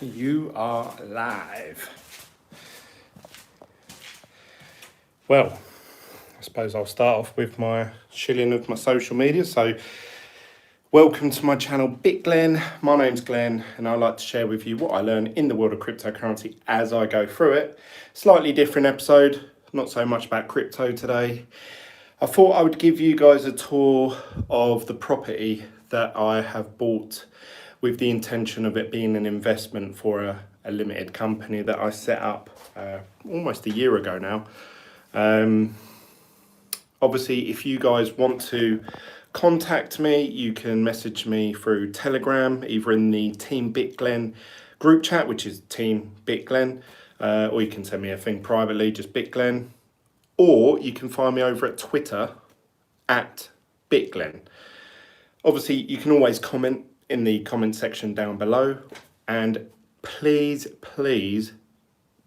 You are live. Well, I suppose I'll start off with my shilling of my social media. So, welcome to my channel Bitglen. My name's Glenn, and I like to share with you what I learn in the world of cryptocurrency as I go through it. Slightly different episode, not so much about crypto today. I thought I would give you guys a tour of the property that I have bought with the intention of it being an investment for a limited company that I set up almost a year ago now. Obviously, if you guys want to contact me, you can message me through Telegram, either in the Team Bitglen group chat, which is Team Bitglen, or you can send me a thing privately, just Bitglen, or you can find me over at Twitter at Bitglen. Obviously, you can always comment in the comment section down below, and please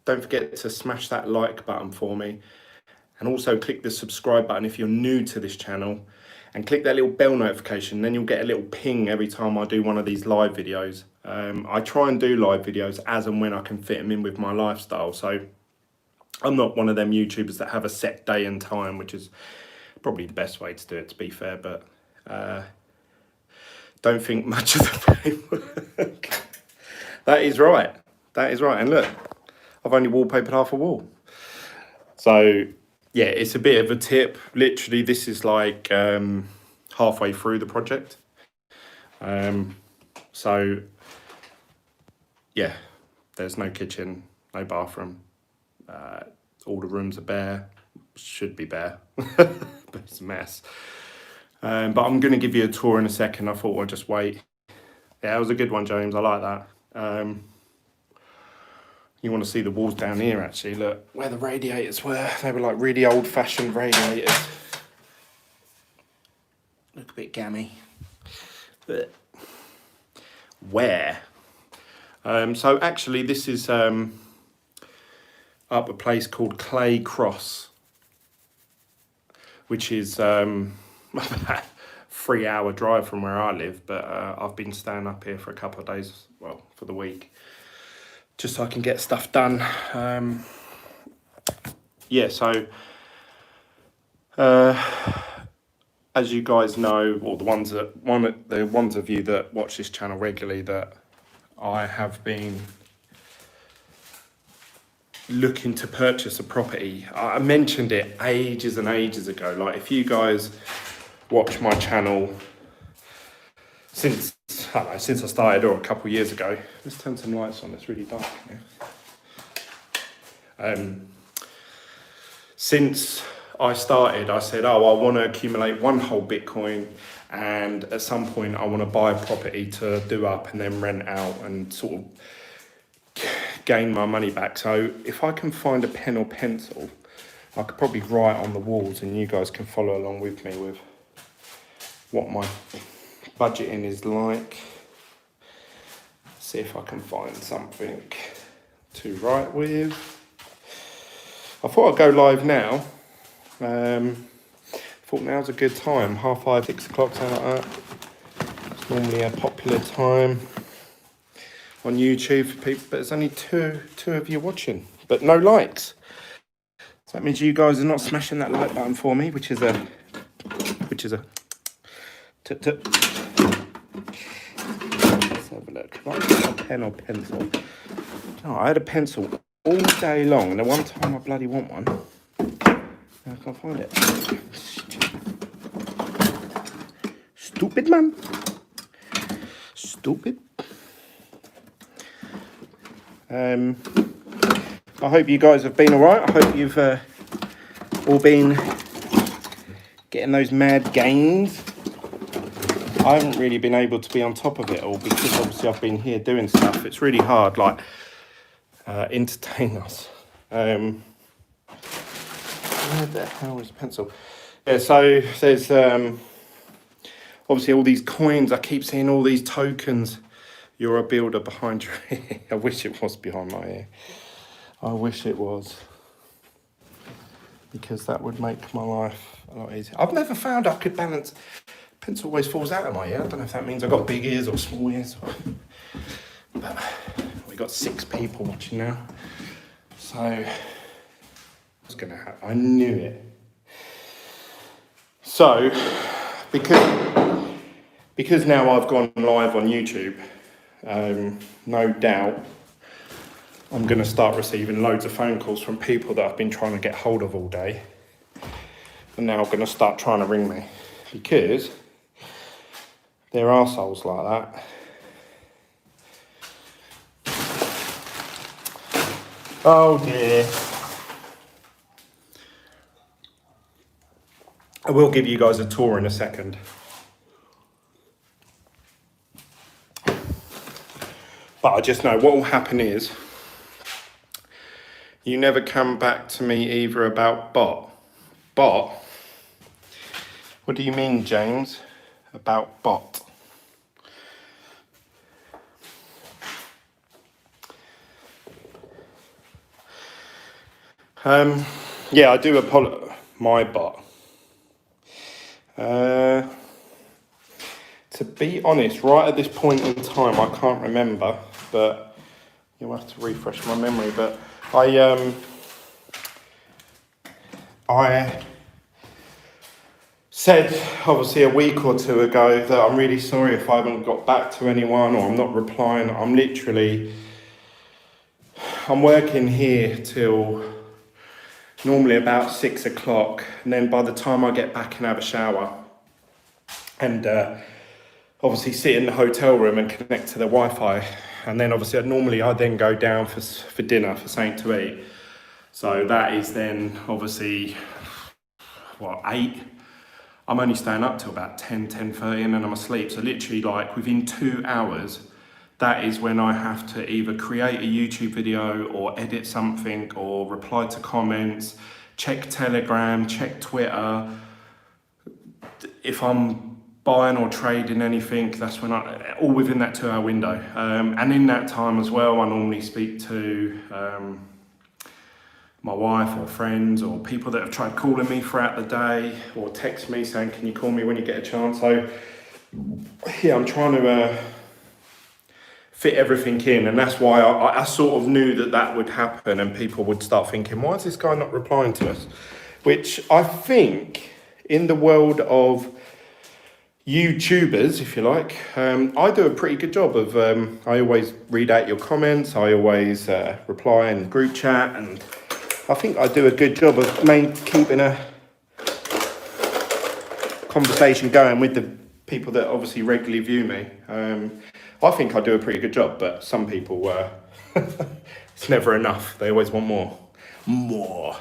don't forget to smash that like button for me, and also click the subscribe button if you're new to this channel, and click that little bell notification. Then you'll get a little ping every time I do one of these live videos. I try and do live videos as and when I can fit them in with my lifestyle, so I'm not one of them YouTubers that have a set day and time, which is probably the best way to do it, to be fair, but don't think much of the framework. That is right. And look, I've only wallpapered half a wall. So yeah, it's a bit of a tip. Literally, this is like halfway through the project. So yeah, there's no kitchen, no bathroom. All the rooms are bare. Should be bare, but it's a mess. But I'm going to give you a tour in a second. I thought I'd just wait. Yeah, it was a good one, James. I like that. You want to see the walls down here, actually. Look, where the radiators were. They were like really old-fashioned radiators. Look a bit gammy. But where? So actually, this is up a place called Clay Cross, which is about 3-hour drive from where I live, but I've been staying up here for a couple of days, well, for the week, just so I can get stuff done. Yeah, so as you guys know, or the ones of you that watch this channel regularly, that I have been looking to purchase a property. I mentioned it ages and ages ago. Like, if you guys watch my channel since I started, or a couple of years ago. Let's turn some lights on. It's really dark now. Since I started, I said, I want to accumulate one whole Bitcoin, and at some point I want to buy a property to do up and then rent out and sort of gain my money back. So if I can find a pen or pencil, I could probably write on the walls, and you guys can follow along with me with what my budgeting is like. See if I can find something to write with. I thought I'd go live now. Thought now's a good time. 5:30, 6 o'clock, something like that. It's normally a popular time on YouTube for people, but there's only two of you watching, but no likes. So that means you guys are not smashing that like button for me, which is a tip. Let's have a look. Right, a pen or pencil. Oh, I had a pencil all day long, and the one time I bloody want one, I can't find it. Stupid man. Stupid. I hope you guys have been all right. I hope you've all been getting those mad gains. I haven't really been able to be on top of it all, because obviously I've been here doing stuff. It's really hard, like, entertain us. Where the hell is the pencil? Yeah, so there's obviously all these coins. I keep seeing all these tokens. You're a builder behind your ear. I wish it was behind my ear. I wish it was, because that would make my life a lot easier. I've never found I could balance. Pencil always falls out of my ear. I don't know if that means I've got big ears or small ears. But we got 6 people watching now. So, what's gonna happen? I knew it. So, because now I've gone live on YouTube, no doubt I'm gonna start receiving loads of phone calls from people that I've been trying to get hold of all day. And now gonna start trying to ring me because they're arseholes like that. Oh dear. I will give you guys a tour in a second. But I just know what will happen is you never come back to me either about bot. Bot? What do you mean, James, about bot? Yeah, I do apologize. My bot. To be honest, right at this point in time, I can't remember, but you'll have to refresh my memory. But I said, obviously, a week or two ago that I'm really sorry if I haven't got back to anyone or I'm not replying. I'm working here till normally about 6 o'clock, and then by the time I get back and have a shower and obviously sit in the hotel room and connect to the Wi-Fi, and then obviously I'd then go down for dinner, for something to eat. So that is then obviously, 8? I'm only staying up till about 10:30, and then I'm asleep. So literally like within 2 hours, that is when I have to either create a YouTube video or edit something or reply to comments, check Telegram, check Twitter. If I'm buying or trading anything, that's when all within that 2 hour window. And in that time as well, I normally speak to my wife or friends or people that have tried calling me throughout the day or text me saying, can you call me when you get a chance? So yeah, I'm trying to fit everything in, and that's why I sort of knew that would happen and people would start thinking, why is this guy not replying to us? Which I think in the world of YouTubers, if you like, I do a pretty good job of, I always read out your comments, I always reply in group chat, and I think I do a good job of keeping a conversation going with the people that obviously regularly view me. I think I do a pretty good job, but some people, it's never enough. They always want more.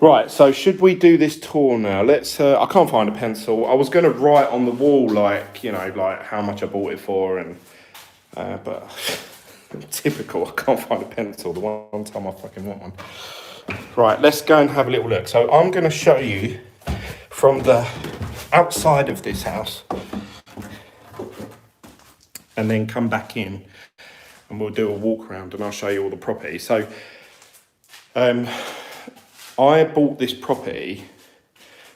Right, so should we do this tour now? Let's, I can't find a pencil. I was going to write on the wall, like how much I bought it for, and but typical, I can't find a pencil. The one time I fucking want one. Right, let's go and have a little look. So I'm going to show you from the outside of this house and then come back in and we'll do a walk around and I'll show you all the property. So I bought this property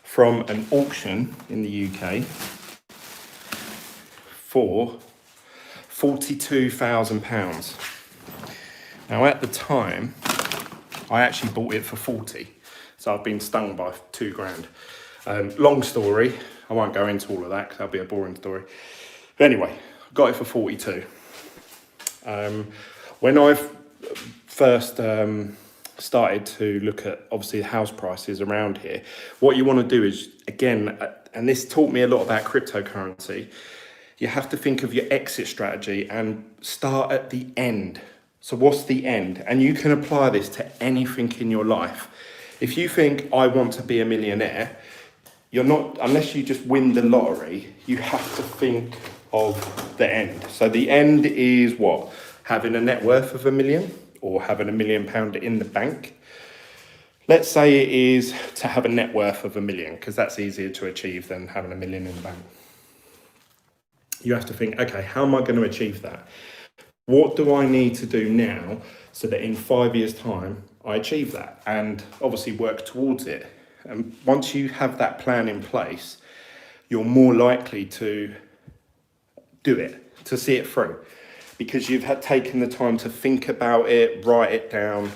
from an auction in the UK for £42,000. Now at the time, I actually bought it for 40. So I've been stung by £2,000. Long story, I won't go into all of that because that'll be a boring story. But anyway, got it for 42. When I first started to look at obviously the house prices around here, what you want to do is, again, and this taught me a lot about cryptocurrency, you have to think of your exit strategy and start at the end. So what's the end? And you can apply this to anything in your life. If you think, I want to be a millionaire, you're not, unless you just win the lottery, you have to think of the end. So the end is what? Having a net worth of £1 million or having £1 million in the bank. Let's say it is to have a net worth of £1 million, because that's easier to achieve than having £1 million in the bank. You have to think, okay, how am I going to achieve that? What do I need to do now so that in 5 years' time, I achieve that? And obviously work towards it. And once you have that plan in place, you're more likely to do it, to see it through. because you've had taken the time to think about it, write it down.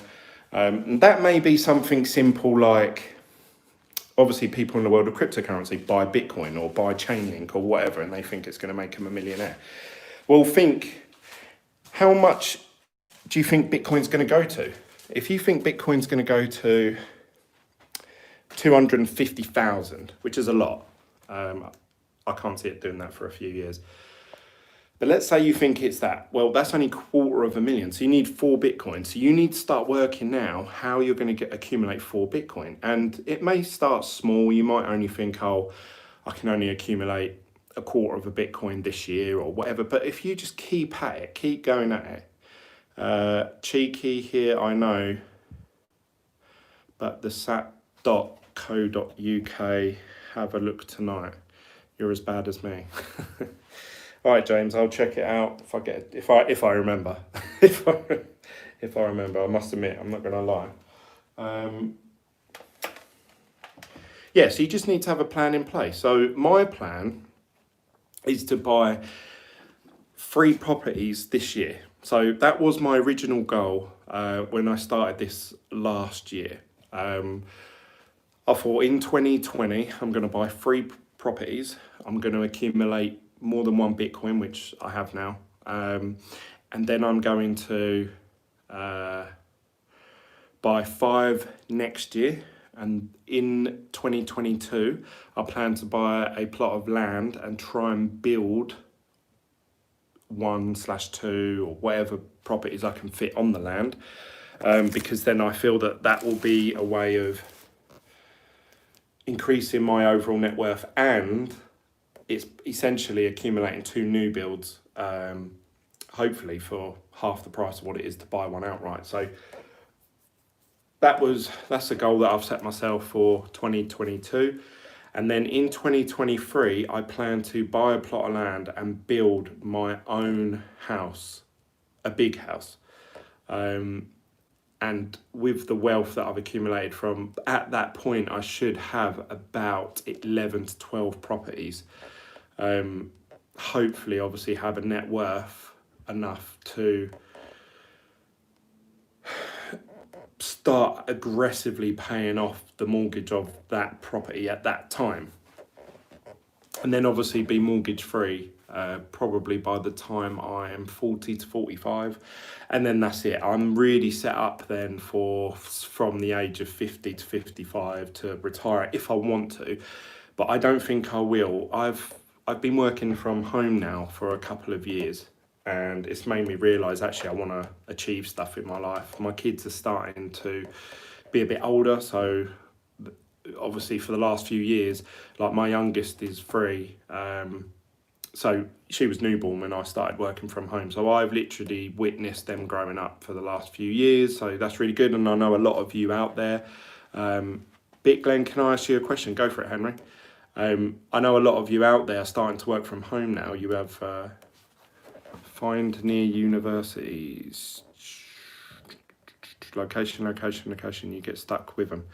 And that may be something simple like, obviously people in the world of cryptocurrency buy Bitcoin or buy Chainlink or whatever, and they think it's going to make them a millionaire. Well, think, how much do you think Bitcoin's going to go to? If you think Bitcoin's going to go to 250,000, which is a lot, I can't see it doing that for a few years. But let's say you think it's that. Well, that's only 250,000. So you need 4 Bitcoin. So you need to start working now how you're going to accumulate 4 Bitcoin. And it may start small. You might only think, oh, I can only accumulate 1/4 of a Bitcoin this year or whatever. But if you just keep at it, keep going at it. Cheeky here, I know. But the sat.co.uk, have a look tonight. You're as bad as me. All right, James, I'll check it out if I remember. if I remember, I must admit, I'm not going to lie. Yeah, so you just need to have a plan in place. So my plan is to buy 3 properties this year. So that was my original goal when I started this last year. I thought in 2020, I'm going to buy 3 properties. I'm going to accumulate more than 1 Bitcoin, which I have now. And then I'm going to buy 5 next year. And in 2022, I plan to buy a plot of land and try and build 1/2 or whatever properties I can fit on the land. Because then I feel that will be a way of increasing my overall net worth, and it's essentially accumulating 2 new builds, hopefully for half the price of what it is to buy one outright. So that's a goal that I've set myself for 2022. And then in 2023, I plan to buy a plot of land and build my own house, a big house. And with the wealth that I've accumulated from at that point, I should have about 11 to 12 properties. Hopefully, obviously, have a net worth enough to start aggressively paying off the mortgage of that property at that time. And then obviously be mortgage free probably by the time I am 40 to 45. And then that's it. I'm really set up then from the age of 50 to 55 to retire if I want to. But I don't think I will. I've been working from home now for a couple of years, and it's made me realise actually I want to achieve stuff in my life. My kids are starting to be a bit older, so obviously for the last few years, like my youngest is 3, so she was newborn when I started working from home. So I've literally witnessed them growing up for the last few years, so that's really good. And I know a lot of you out there. Bitglen, can I ask you a question? Go for it, Henry. I know a lot of you out there are starting to work from home now. You have find near universities, location, you get stuck with them.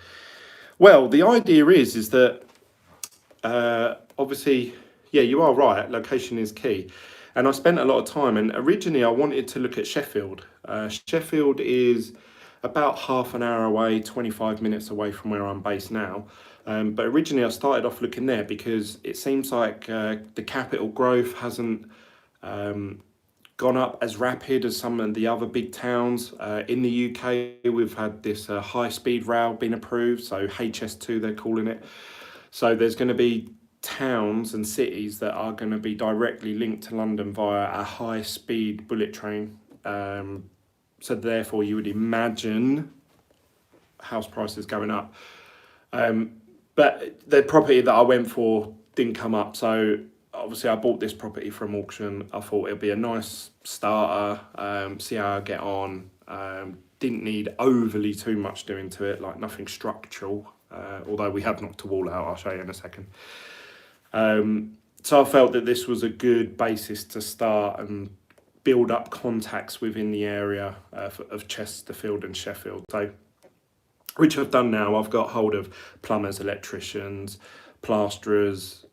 Well, the idea is that obviously, yeah, you are right, location is key. And I spent a lot of time, and originally I wanted to look at Sheffield. Sheffield is about half an hour away, 25 minutes away from where I'm based now. But originally I started off looking there because it seems like the capital growth hasn't gone up as rapid as some of the other big towns. In the UK, we've had this high-speed rail being approved, so HS2 they're calling it. So there's going to be towns and cities that are going to be directly linked to London via a high-speed bullet train. So therefore you would imagine house prices going up. But the property that I went for didn't come up, so obviously I bought this property from auction. I thought it'd be a nice starter, see how I get on. Didn't need overly too much doing to it, like nothing structural, although we have knocked a wall out, I'll show you in a second. So I felt that this was a good basis to start and build up contacts within the area of Chesterfield and Sheffield. So, which I've done now. I've got hold of plumbers, electricians, plasterers,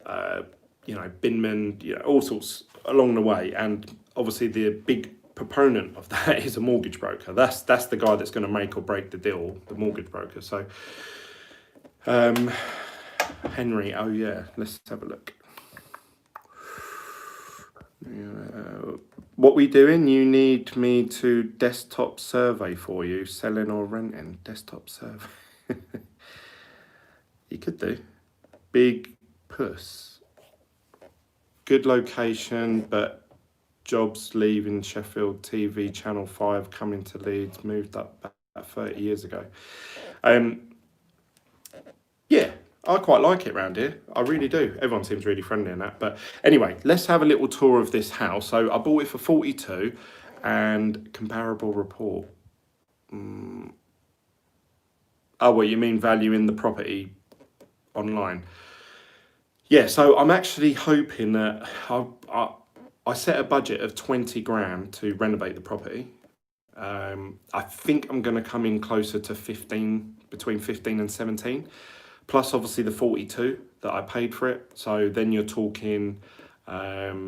binmen, all sorts along the way. And obviously the big proponent of that is a mortgage broker. That's the guy that's going to make or break the deal, the mortgage broker. So, Henry, oh yeah, let's have a look. What we doing? You need me to desktop survey for you, selling or renting. Desktop survey. You could do. Big puss. Good location, but jobs leaving Sheffield, TV Channel 5 coming to Leeds, moved up about 30 years ago. Yeah, I quite like it around here. I really do. Everyone seems really friendly in that. But anyway, let's have a little tour of this house. So I bought it for 42 and comparable report. Oh, well, you mean value in the property online? Yeah, so I'm actually hoping that I set a budget of 20 grand to renovate the property. I think I'm going to come in closer to 15, between 15 and 17, plus obviously the 42 that I paid for it. So then you're talking, this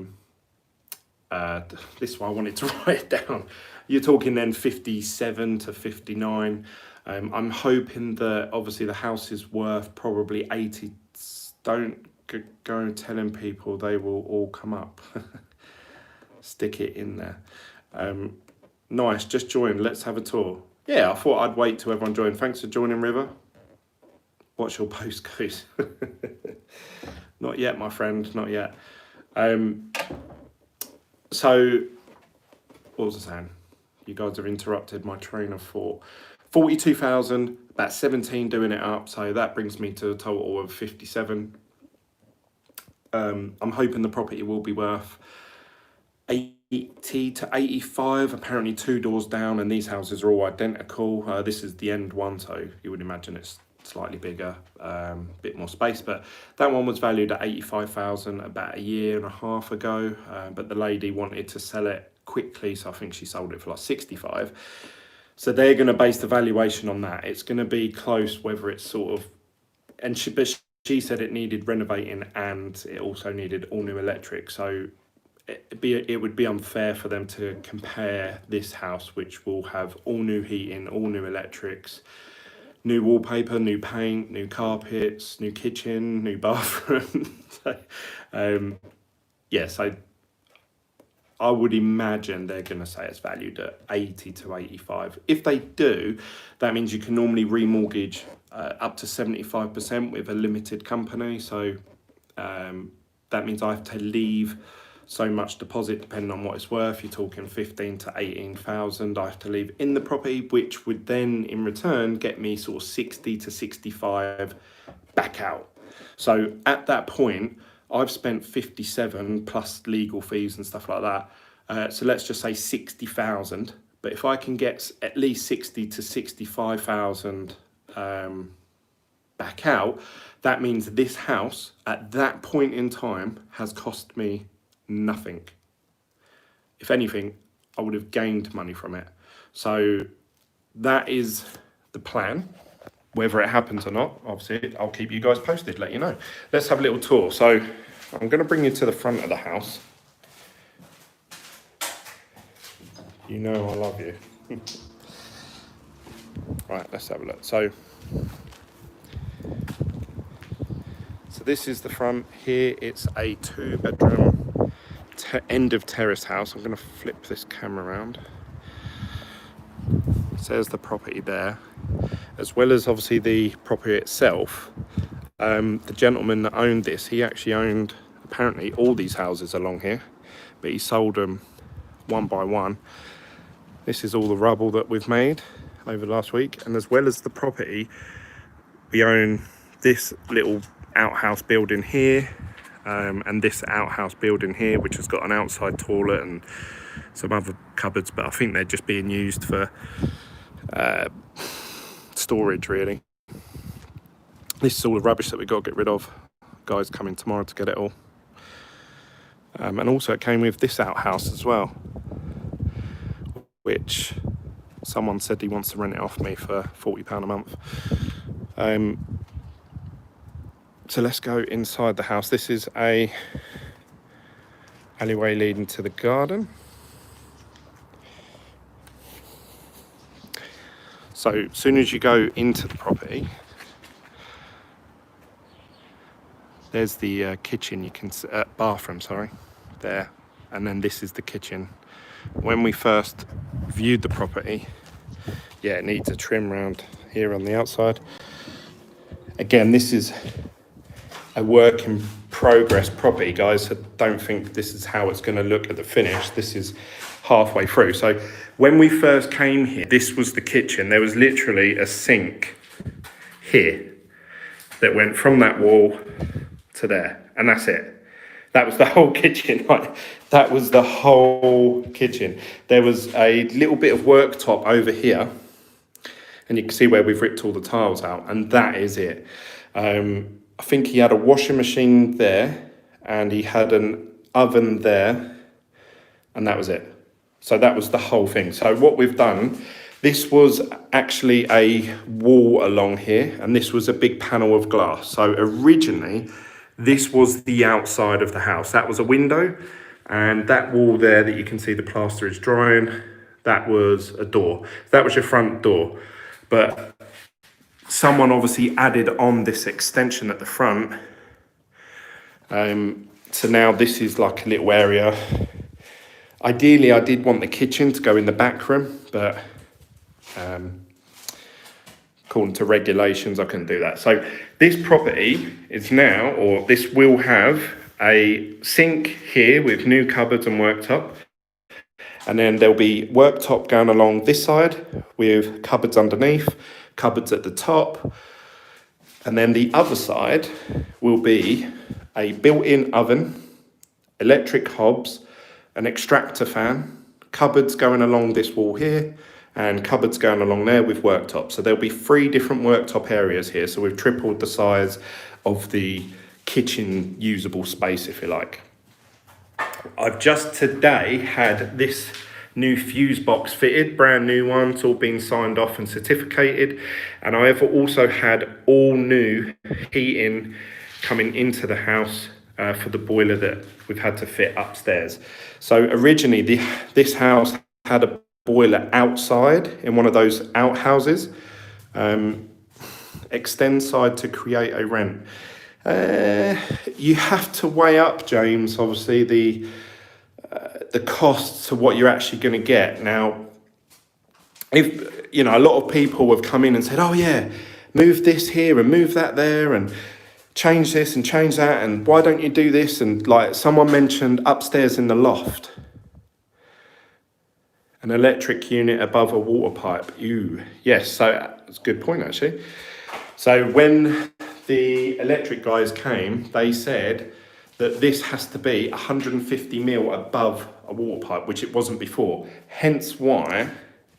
is why I wanted to write it down. You're talking then 57 to 59. I'm hoping that obviously the house is worth probably 80. Don't go telling people, they will all come up. Stick it in there. Nice, just joined. Let's have a tour. Yeah, I thought I'd wait till everyone joined. Thanks for joining, River. What's your postcode? Not yet, my friend, not yet. So, what was I saying? You guys have interrupted my train of thought. 42,000, about 17 doing it up, so that brings me to a total of 57. I'm hoping the property will be worth 80 to 85, apparently 2 doors down, and these houses are all identical. This is the end one, so you would imagine it's slightly bigger, bit more space, but that one was valued at 85,000 about a year and a half ago, but the lady wanted to sell it quickly, so I think she sold it for like 65. So they're going to base the valuation on that. It's going to be close, whether it's sort of, and she said it needed renovating and it also needed all new electric, so it would be unfair for them to compare this house, which will have all new heating, all new electrics, new wallpaper, new paint, new carpets, new kitchen, new bathroom. So, yeah, so I would imagine they're going to say it's valued at 80 to 85. If they do, that means you can normally remortgage up to 75% with a limited company. So that means I have to leave so much deposit depending on what it's worth. You're talking 15 to 18,000 I have to leave in the property, which would then in return get me sort of 60 to 65 back out. So at that point, I've spent 57 plus legal fees and stuff like that. So let's just say 60,000. But if I can get at least 60 to 65,000 back out, that means this house at that point in time has cost me nothing. If anything, I would have gained money from it. So that is the plan. Whether it happens or not, obviously, I'll keep you guys posted, let you know. Let's have a little tour. So I'm going to bring you to the front of the house. You know I love you. Right, let's have a look. So this is the front here. It's a 2-bedroom end of terrace house. I'm going to flip this camera around. So there's the property there, as well as obviously the property itself. The gentleman that owned this, he actually owned apparently all these houses along here, but he sold them one by one. This is all the rubble that we've made over the last week, and as well as the property, we own this little outhouse building here, and this outhouse building here, which has got an outside toilet and some other cupboards, but I think they're just being used for storage really. This is all the rubbish that we got to get rid of. Guys coming tomorrow to get it all. And also it came with this outhouse as well, which someone said he wants to rent it off me for £40 a month. So let's go inside the house. This is a alleyway leading to the garden. So as soon as you go into the property, there's the kitchen, you can bathroom, sorry, there, and then this is the kitchen. When we first viewed the property, yeah, it needs a trim round here on the outside. Again, this is a work in progress property, guys, so don't think this is how it's going to look at the finish. This is halfway through. So when we first came here, this was the kitchen. There was literally a sink here that went from that wall to there, and that's it. That was the whole kitchen. Like, that was the whole kitchen. There was a little bit of worktop over here, and you can see where we've ripped all the tiles out, and that is it. I think he had a washing machine there, and he had an oven there, and that was it. So that was the whole thing. So what we've done, this was actually a wall along here, and this was a big panel of glass. So originally, this was the outside of the house. That was a window, and that wall there that you can see the plaster is drying, that was a door. That was your front door. But someone obviously added on this extension at the front. So now this is like a little area. Ideally, I did want the kitchen to go in the back room, but according to regulations, I couldn't do that. So this property is now, or this will have a sink here with new cupboards and worktop. And then there'll be worktop going along this side with cupboards underneath, cupboards at the top. And then the other side will be a built-in oven, electric hobs, an extractor fan, cupboards going along this wall here, and cupboards going along there with worktop. So there'll be 3 different worktop areas here. So we've tripled the size of the kitchen usable space, if you like. I've just today had this new fuse box fitted, brand new one. It's all been signed off and certificated. And I have also had all new heating coming into the house for the boiler that we've had to fit upstairs. So originally this house had a boiler outside in one of those outhouses. Extend side to create a rent. You have to weigh up, James, obviously the costs to what you're actually going to get. Now, if you know, a lot of people have come in and said, oh yeah, move this here and move that there and change this and change that, and why don't you do this? And like someone mentioned upstairs in the loft, an electric unit above a water pipe. Yes, so that's a good point actually. So when the electric guys came, they said that this has to be 150 mil above a water pipe, which it wasn't before. Hence why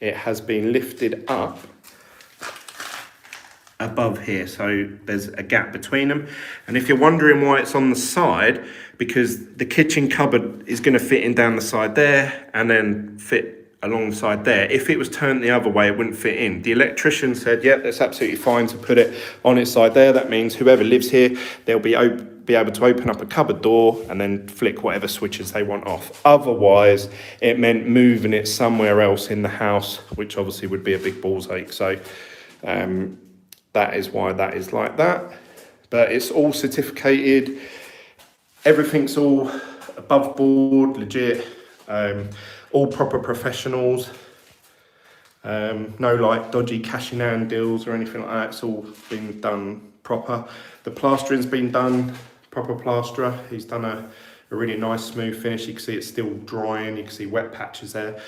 it has been lifted up above here. So there's a gap between them. And if you're wondering why it's on the side, because the kitchen cupboard is going to fit in down the side there and then fit alongside there. If it was turned the other way, it wouldn't fit in. The electrician said, yep, that's absolutely fine to put it on its side there. That means whoever lives here, they'll be able to open up a cupboard door and then flick whatever switches they want off. Otherwise, it meant moving it somewhere else in the house, which obviously would be a big balls ache. So that is why that is like that. But it's all certificated. Everything's all above board, legit. All proper professionals. No like dodgy cash in hand deals or anything like that. It's all been done proper. The plastering's been done, proper plasterer. He's done a really nice smooth finish. You can see it's still drying. You can see wet patches there.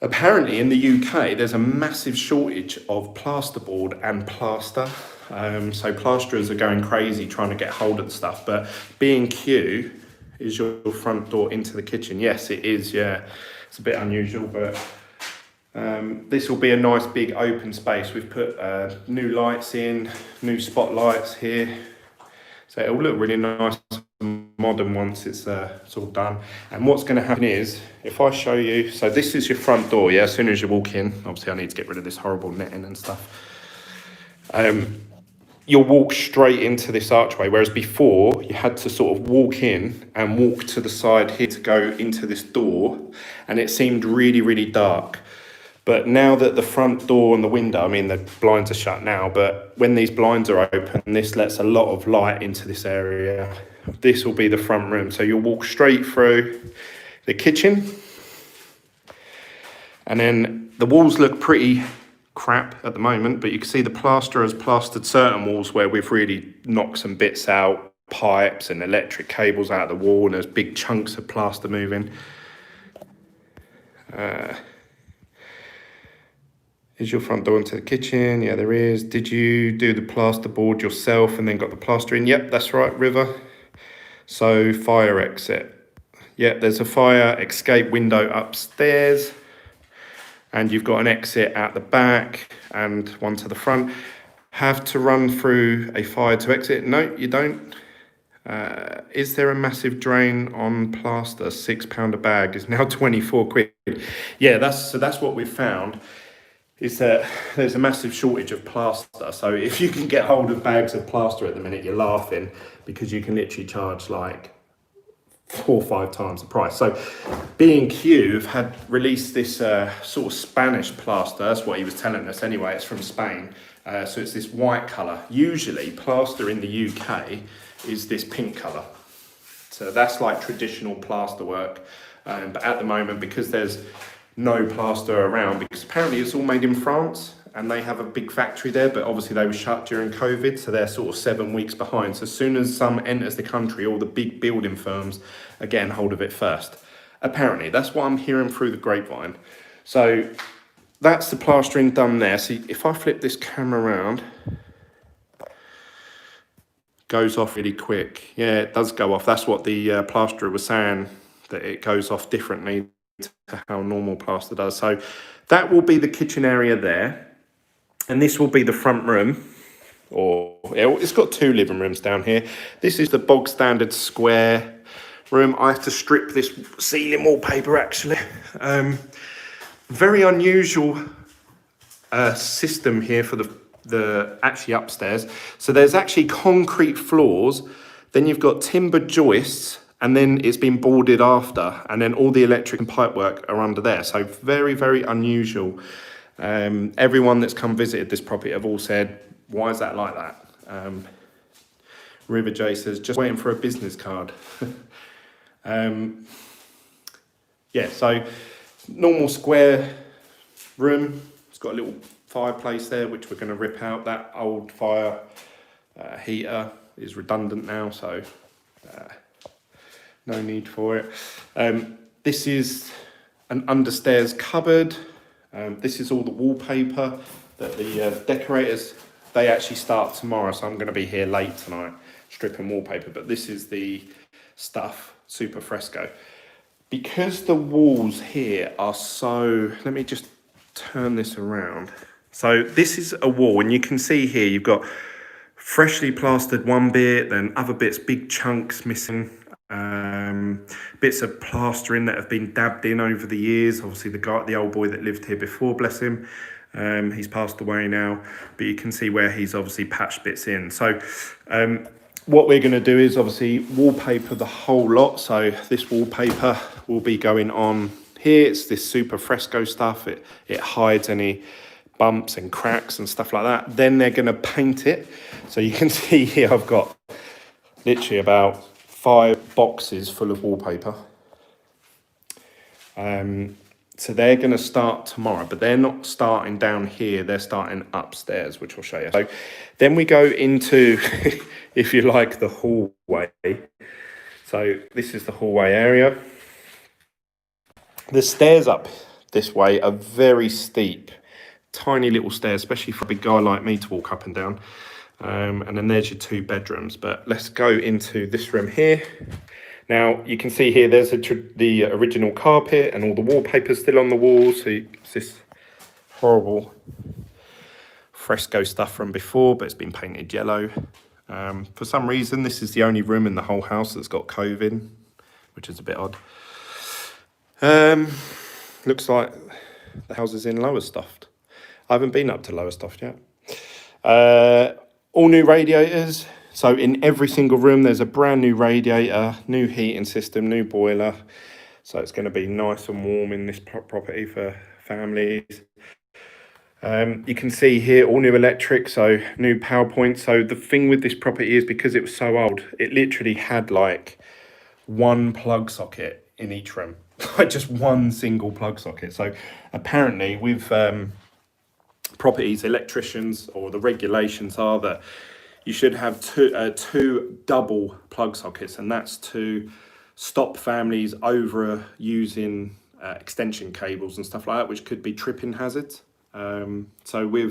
Apparently in the UK, there's a massive shortage of plasterboard and plaster. So plasterers are going crazy trying to get hold of the stuff. But B&Q is your front door into the kitchen. Yes, it is, yeah. It's a bit unusual, but this will be a nice big open space. We've put new lights in, new spotlights here. So it'll look really nice and modern once it's all done. And what's going to happen is, if I show you, so this is your front door, yeah, as soon as you walk in, obviously I need to get rid of this horrible netting and stuff. You'll walk straight into this archway, whereas before you had to sort of walk in and walk to the side here to go into this door, and it seemed really, really dark. But now that the front door and the window, I mean, the blinds are shut now, but when these blinds are open, this lets a lot of light into this area. This will be the front room. So you'll walk straight through the kitchen. And then the walls look pretty crap at the moment, but you can see the plasterer has plastered certain walls where we've really knocked some bits out, pipes and electric cables out of the wall, and there's big chunks of plaster moving. Is your front door into the kitchen? Yeah, there is. Did you do the plasterboard yourself and then got the plaster in? Yep, that's right, River. So fire exit. Yep, there's a fire escape window upstairs. And you've got an exit at the back and one to the front. Have to run through a fire to exit? No, you don't. Is there a massive drain on plaster? £6 a bag is now 24 quid. Yeah, that's what we've found, is that there's a massive shortage of plaster. So if you can get hold of bags of plaster at the minute, you're laughing, because you can literally charge like 4 or 5 times the price. So B&Q have had released this sort of Spanish plaster. That's what he was telling us anyway. It's from Spain. So it's this white colour. Usually plaster in the UK is this pink colour. So that's like traditional plaster work. But at the moment, because there's no plaster around, because apparently it's all made in France and they have a big factory there, but obviously they were shut during COVID, so they're sort of 7 weeks behind. So as soon as some enters the country, all the big building firms are getting hold of it first. Apparently, that's what I'm hearing through the grapevine. So that's the plastering done there. See, if I flip this camera around, goes off really quick. Yeah, it does go off. That's what the plasterer was saying, that it goes off differently to how normal plaster does. So that will be the kitchen area there. And this will be the front room, or it's got 2 living rooms down here. This is the bog standard square room. I have to strip this ceiling wallpaper actually. Very unusual system here for the actually upstairs. So there's actually concrete floors, then you've got timber joists, and then it's been boarded after, and then all the electric and pipe work are under there. So very, very unusual. Everyone that's come visited this property have all said, why is that like that? River J says, just waiting for a business card. Yeah, so normal square room. It's got a little fireplace there, which we're going to rip out. That old fire heater is redundant now, so no need for it. This is an understairs cupboard. This is all the wallpaper that the decorators, they actually start tomorrow, so I'm going to be here late tonight stripping wallpaper, but this is the stuff, super fresco. Because the walls here are so, let me just turn this around. So this is a wall, and you can see here you've got freshly plastered one bit, then other bits, big chunks missing. Bits of plastering that have been dabbed in over the years. Obviously the old boy that lived here before, bless him, he's passed away now, but you can see where he's obviously patched bits in. So what we're going to do is obviously wallpaper the whole lot. So this wallpaper will be going on here. It's this super fresco stuff. It hides any bumps and cracks and stuff like that. Then they're going to paint it. So you can see here I've got literally about 5 boxes full of wallpaper. So they're going to start tomorrow, but they're not starting down here. They're starting upstairs, which I'll show you. So then we go into, if you like, the hallway. So this is the hallway area. The stairs up this way are very steep, tiny little stairs, especially for a big guy like me to walk up and down. And then there's your 2 bedrooms. But let's go into this room here. Now you can see here there's the original carpet and all the wallpaper still on the walls. So it's this horrible fresco stuff from before, but it's been painted yellow. For some reason, this is the only room in the whole house that's got COVID, which is a bit odd. Looks like the house is in Lowestoft. I haven't been up to Lowestoft yet. All new radiators. So in every single room, there's a brand new radiator, new heating system, new boiler. So it's going to be nice and warm in this property for families. You can see here all new electric, so new power point. So the thing with this property is because it was so old, it literally had like one plug socket in each room, like just one single plug socket. So apparently with properties, electricians, or the regulations are that you should have two double plug sockets, and that's to stop families over using extension cables and stuff like that, which could be tripping hazards. So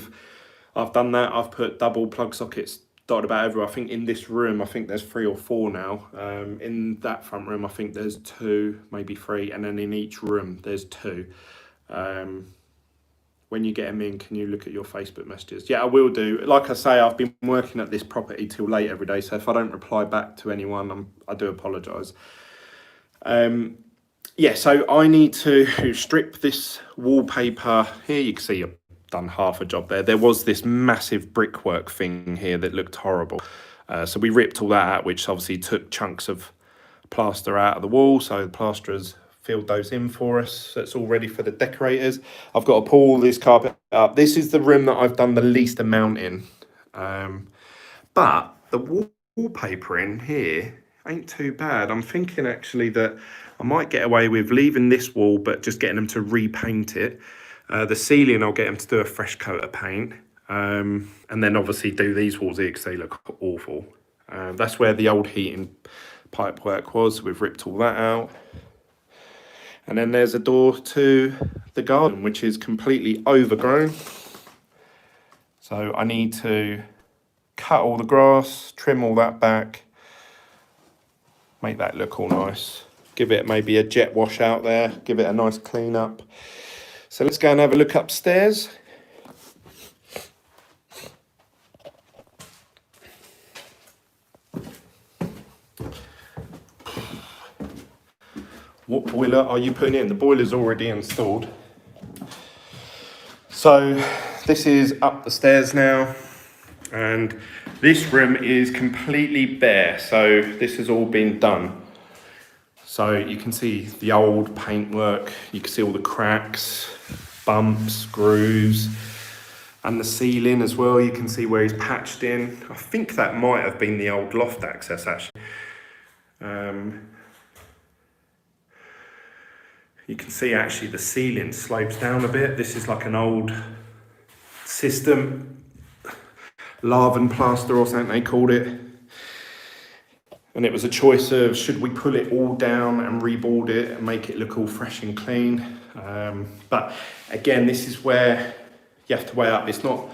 I've done that. I've put double plug sockets dotted about everywhere. I think in this room, I think there's 3 or 4 now. In that front room, I think there's 2, maybe 3, and then in each room there's 2. When you get them in, can you look at your Facebook messages? Yeah, I will do. Like I say, I've been working at this property till late every day, so if I don't reply back to anyone, I do apologise. Yeah, so I need to strip this wallpaper. Here you can see I've done half a job there. There was this massive brickwork thing here that looked horrible. So we ripped all that out, which obviously took chunks of plaster out of the wall. So the plasterers filled those in for us. So it's all ready for the decorators. I've got to pull all this carpet up. This is the room that I've done the least amount in. But the wallpaper in here ain't too bad. I'm thinking actually that I might get away with leaving this wall, but just getting them to repaint it. The ceiling, I'll get them to do a fresh coat of paint. And then obviously do these walls here because they look awful. That's where the old heating pipe work was. We've ripped all that out. And then there's a door to the garden, which is completely overgrown. So I need to cut all the grass, trim all that back, make that look all nice. Give it maybe a jet wash out there, give it a nice clean up. So let's go and have a look upstairs. What boiler are you putting in? The boiler's already installed. So this is up the stairs now, and this room is completely bare. So this has all been done. So you can see the old paintwork, you can see all the cracks, bumps, grooves, and the ceiling as well. You can see where he's patched in. I think that might have been the old loft access actually. You can see actually the ceiling slopes down a bit. This is like an old system, lava and plaster or something they called it. And it was a choice of should we pull it all down and reboard it and make it look all fresh and clean. But again, this is where you have to weigh up. It's not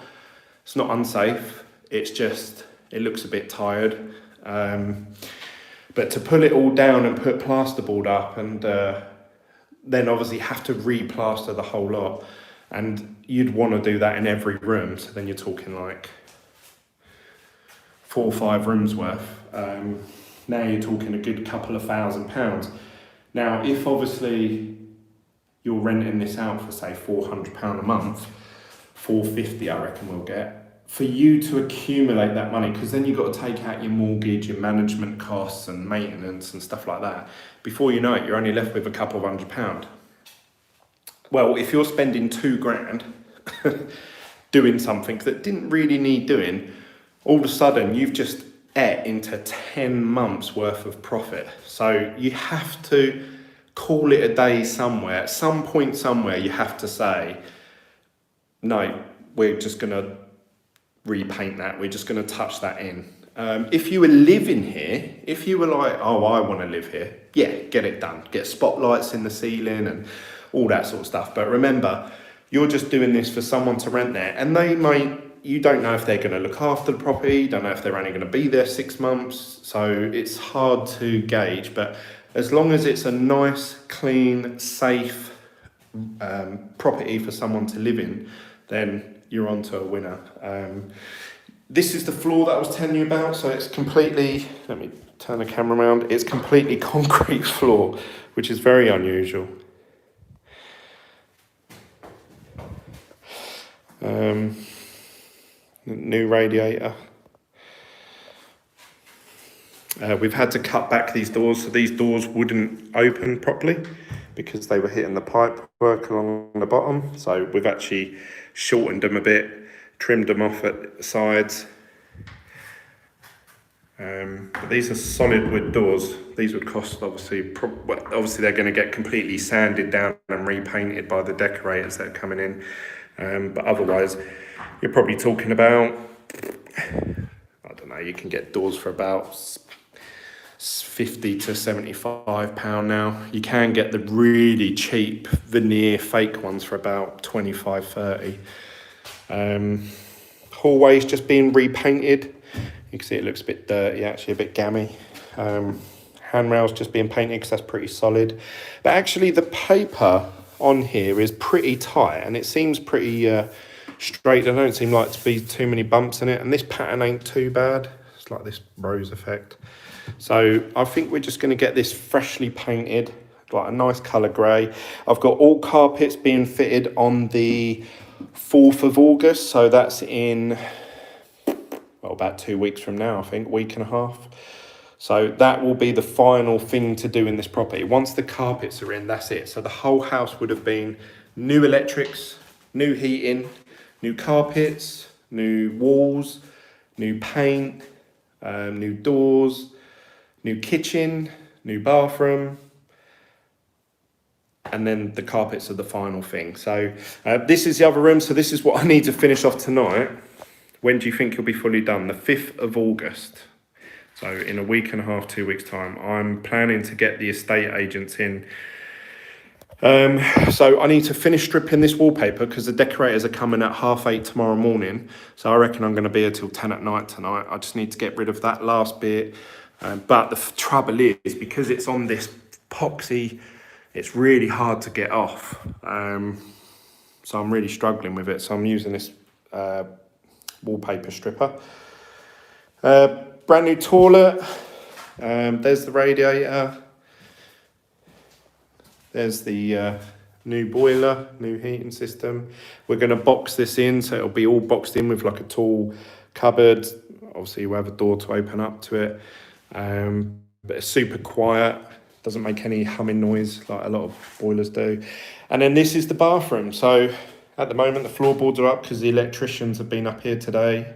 unsafe. It's just, it looks a bit tired. But to pull it all down and put plasterboard up and then obviously have to re-plaster the whole lot. And you'd want to do that in every room. So then you're talking like 4 or 5 rooms worth. Now you're talking a good couple of £1,000. Now, if obviously you're renting this out for say £400 a month, £450 I reckon we'll get, for you to accumulate that money, because then you've got to take out your mortgage, your management costs and maintenance and stuff like that. Before you know it, you're only left with a couple of £100. Well, if you're spending £2,000 doing something that didn't really need doing, all of a sudden you've just ate into 10 months worth of profit. So you have to call it a day somewhere. At some point somewhere you have to say, no, we're just going to repaint that. We're just going to touch that in. If you were living here, if you were like, oh, I want to live here, yeah, get it done. Get spotlights in the ceiling and all that sort of stuff. But remember, you're just doing this for someone to rent there, and you don't know if they're going to look after the property, you don't know if they're only going to be there 6 months, so it's hard to gauge. But as long as it's a nice, clean, safe property for someone to live in, then you're on to a winner. This is the floor that I was telling you about, so it's completely, let me turn the camera around, it's completely concrete floor, which is very unusual. New radiator. We've had to cut back these doors so these doors wouldn't open properly. because they were hitting the pipe work along the bottom. So we've actually shortened them a bit, trimmed them off at the sides. But these are solid wood doors. These would cost obviously they're going to get completely sanded down and repainted by the decorators that are coming in. But otherwise, you're probably talking about, I don't know, you can get doors for about 50 to 75 pound now. You can get the really cheap veneer fake ones for about 25, 30. Hallway's just been repainted. You can see it looks a bit dirty, actually a bit gammy. Handrail's just being painted because that's pretty solid. But actually the paper on here is pretty tight and it seems pretty straight. There don't seem like to be too many bumps in it, and this pattern ain't too bad. It's like this rose effect. So I think we're just going to get this freshly painted, like a nice colour grey. I've got all carpets being fitted on the 4th of August, so that's in about 2 weeks from now, I think, week and a half. So that will be the final thing to do in this property. Once the carpets are in, that's it. So the whole house would have been new electrics, new heating, new carpets, new walls, new paint, new doors, new kitchen, new bathroom, and then the carpets are the final thing. So this is the other room. So this is what I need to finish off tonight. When do you think you'll be fully done? The 5th of August. So in a week and a half, 2 weeks time, I'm planning to get the estate agents in. So I need to finish stripping this wallpaper because the decorators are coming at 8:30 tomorrow morning. So I reckon I'm going to be here till 10 at night tonight. I just need to get rid of that last bit. But the trouble is, because it's on this epoxy, it's really hard to get off. So I'm really struggling with it. So I'm using this wallpaper stripper. Brand new toilet. There's the radiator. There's the new boiler, new heating system. We're going to box this in, so it'll be all boxed in with like a tall cupboard. Obviously, you have a door to open up to it. But it's super quiet. Doesn't make any humming noise like a lot of boilers do. And then this is the bathroom. So at the moment, the floorboards are up because the electricians have been up here today.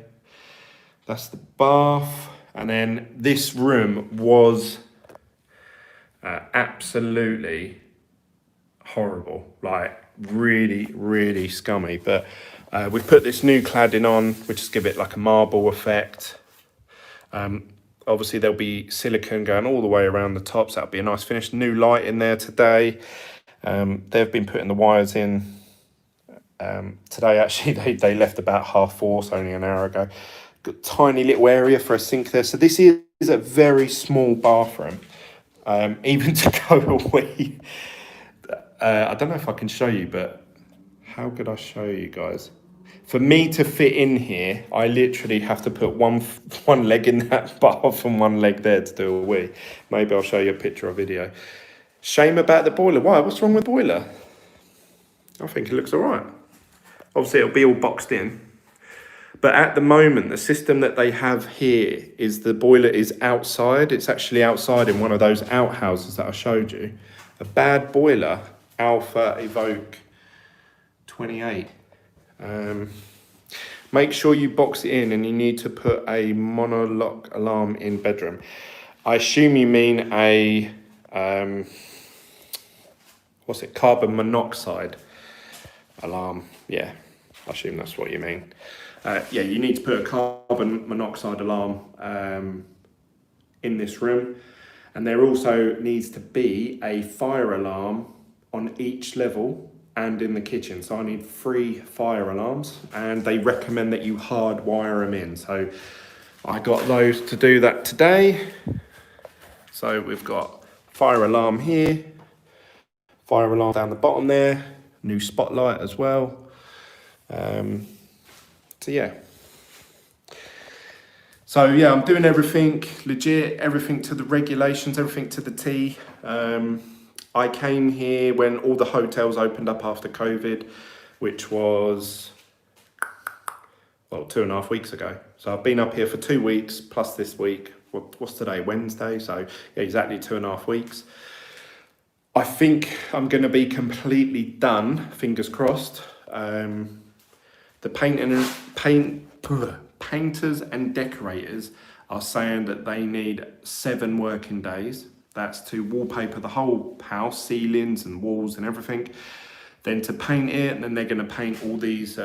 That's the bath. And then this room was absolutely horrible, like really, really scummy. But we've put this new cladding on, which is give it like a marble effect. Obviously, there'll be silicone going all the way around the top, so that'll be a nice finish. New light in there today. They've been putting the wires in today. Actually, they left about 4:30, so only an hour ago. Got a tiny little area for a sink there. So this is a very small bathroom. Even to go away. I don't know if I can show you, but how could I show you guys? For me to fit in here, I literally have to put one leg in that bath and one leg there to do a wee. Maybe I'll show you a picture or video. Shame about the boiler. Why? What's wrong with the boiler? I think it looks all right. Obviously, it'll be all boxed in. But at the moment, the system that they have here is the boiler is outside. It's actually outside in one of those outhouses that I showed you. A bad boiler, Alpha Evoke 28. Make sure you box it in, and you need to put a monolock alarm in bedroom. I assume you mean a, carbon monoxide alarm. Yeah, I assume that's what you mean. Yeah, you need to put a carbon monoxide alarm in this room. And there also needs to be a fire alarm on each level and in the kitchen. So I need 3 fire alarms, and they recommend that you hardwire them in. So I got those to do that today. So we've got fire alarm here, fire alarm down the bottom there, new spotlight as well. So yeah, I'm doing everything legit, everything to the regulations, everything to the T. I came here when all the hotels opened up after COVID, which was, 2.5 weeks ago. So I've been up here for 2 weeks, plus this week. What's today, Wednesday? So yeah, exactly 2.5 weeks. I think I'm going to be completely done, fingers crossed. The painters and decorators are saying that they need 7 working days. That's to wallpaper the whole house, ceilings and walls and everything. Then to paint it, and then they're going to paint all these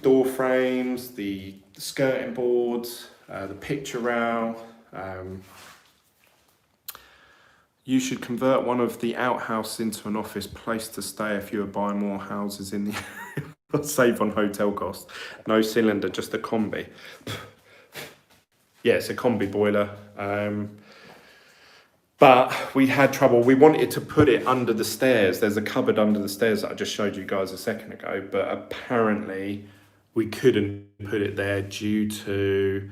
door frames, the skirting boards, the picture rail. You should convert one of the outhouses into an office place to stay if you are buying more houses in the area. Save on hotel costs. No cylinder, just a combi. Yeah, it's a combi boiler. But we had trouble. We wanted to put it under the stairs. There's a cupboard under the stairs that I just showed you guys a second ago. But apparently we couldn't put it there due to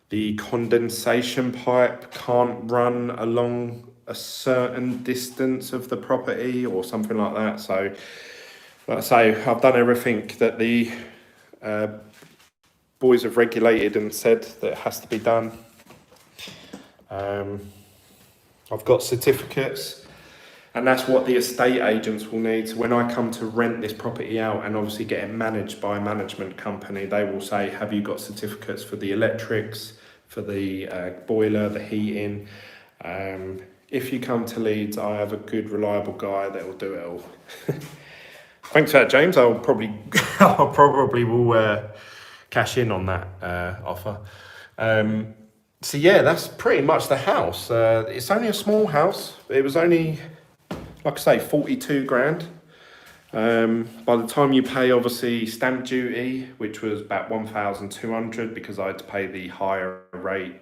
the condensation pipe can't run along a certain distance of the property or something like that. So, like I say, I've done everything that the boys have regulated and said that it has to be done. I've got certificates, and that's what the estate agents will need. So when I come to rent this property out and obviously get it managed by a management company, they will say, have you got certificates for the electrics, for the boiler, the heating? If you come to Leeds, I have a good, reliable guy that will do it all. Thanks for that, James. I'll probably will cash in on that offer. So yeah, that's pretty much the house. It's only a small house. It was only, like I say, 42 grand. By the time you pay, obviously, stamp duty, which was about 1,200 because I had to pay the higher rate.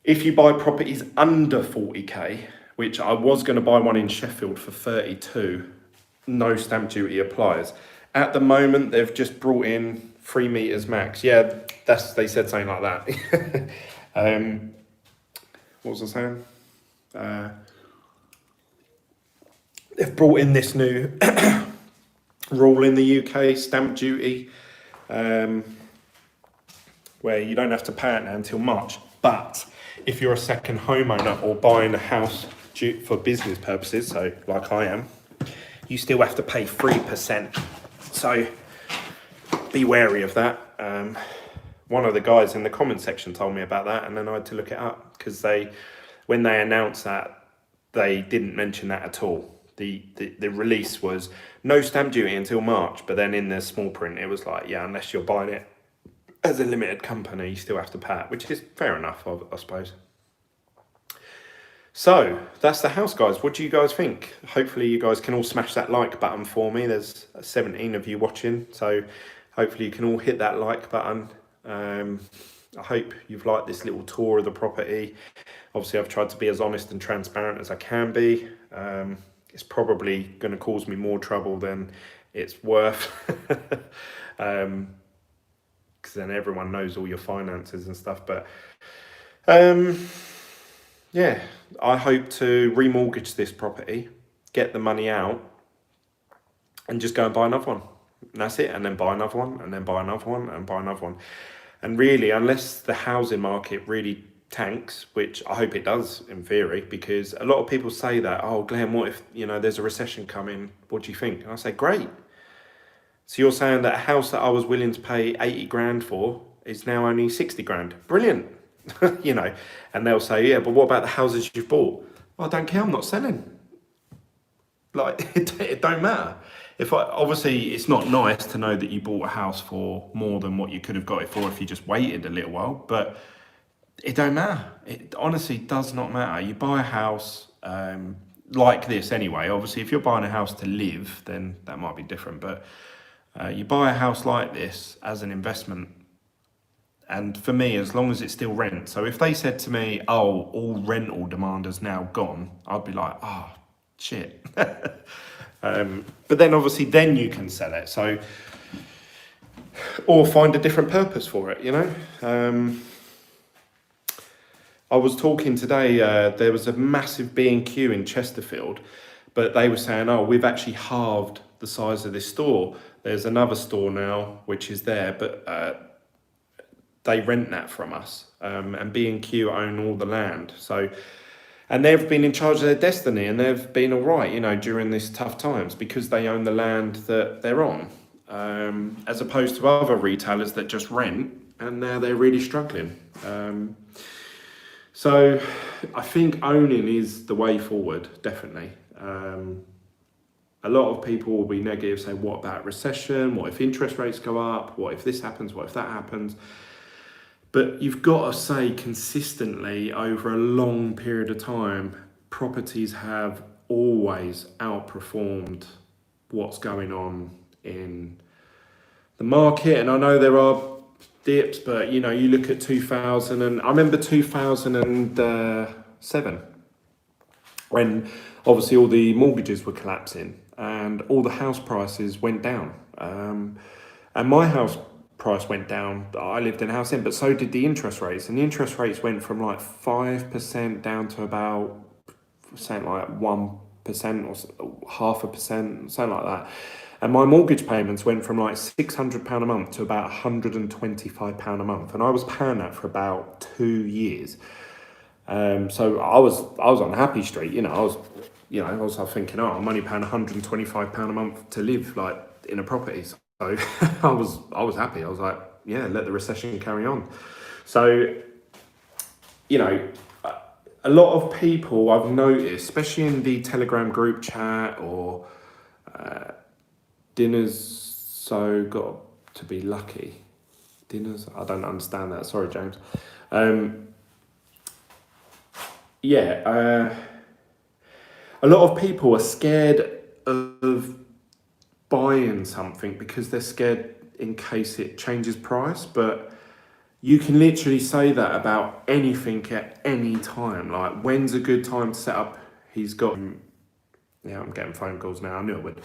If you buy properties under 40k, which I was going to buy one in Sheffield for 32, no stamp duty applies. At the moment, they've just brought in 3 meters max. Yeah, they said something like that. What was I saying? They've brought in this new rule in the UK, stamp duty, where you don't have to pay it now until March. But if you're a second homeowner or buying a house for business purposes, so like I am, you still have to pay 3%. So be wary of that. One of the guys in the comment section told me about that, and then I had to look it up because when they announced that, they didn't mention that at all. The release was no stamp duty until March, but then in the small print it was like, yeah, unless you're buying it as a limited company, you still have to pay it, which is fair enough, I suppose. So that's the house, guys. What do you guys think? Hopefully you guys can all smash that like button for me. There's 17 of you watching, so hopefully you can all hit that like button. I hope you've liked this little tour of the property. Obviously I've tried to be as honest and transparent as I can be. It's probably going to cause me more trouble than it's worth. Because then everyone knows all your finances and stuff. But yeah, I hope to remortgage this property, get the money out, and just go and buy another one. And that's it. And then buy another one, and then buy another one, and buy another one. And really, unless the housing market really tanks, which I hope it does in theory, because a lot of people say that, oh, Glenn, what if, there's a recession coming? What do you think? And I say, great. So you're saying that a house that I was willing to pay 80 grand for is now only 60 grand. Brilliant. And they'll say, yeah, but what about the houses you've bought? Well, I don't care. I'm not selling. Like, it don't matter. Obviously, it's not nice to know that you bought a house for more than what you could have got it for if you just waited a little while, but it don't matter. It honestly does not matter. You buy a house like this anyway. Obviously, if you're buying a house to live, then that might be different, but you buy a house like this as an investment. And for me, as long as it's still rent. So if they said to me, oh, all rental demand is now gone, I'd be like, oh, shit. But then obviously then you can sell it. So, or find a different purpose for it, I was talking today, there was a massive B&Q in Chesterfield, but they were saying, oh, we've actually halved the size of this store. There's another store now, which is there, but they rent that from us. And B&Q own all the land. So And they've been in charge of their destiny, and they've been all right, you know, during these tough times because they own the land that they're on, as opposed to other retailers that just rent and now they're really struggling. So I think owning is the way forward, definitely. A lot of people will be negative, say, what about recession? What if interest rates go up? What if this happens? What if that happens? But you've got to say consistently over a long period of time, properties have always outperformed what's going on in the market. And I know there are dips, but you know, you look at 2000 and I remember 2007 when obviously all the mortgages were collapsing and all the house prices went down. And my house price went down. I lived in a house in, but so did the interest rates. And the interest rates went from like 5% down to about something like 1% or 0.5%, something like that. And my mortgage payments went from like £600 a month to about £125 a month. And I was paying that for about 2 years. So I was on a happy street, you know. I was thinking, oh, I'm only paying £125 a month to live like in a property. So I was happy. I was like, yeah, let the recession carry on. So, you know, a lot of people I've noticed, especially in the Telegram group chat or dinners, so got to be lucky. Dinners, I don't understand that. Sorry, James. A lot of people are scared of buying something because they're scared in case it changes price, but you can literally say that about anything at any time. Like, when's a good time to set up? I'm getting phone calls now. I knew I would.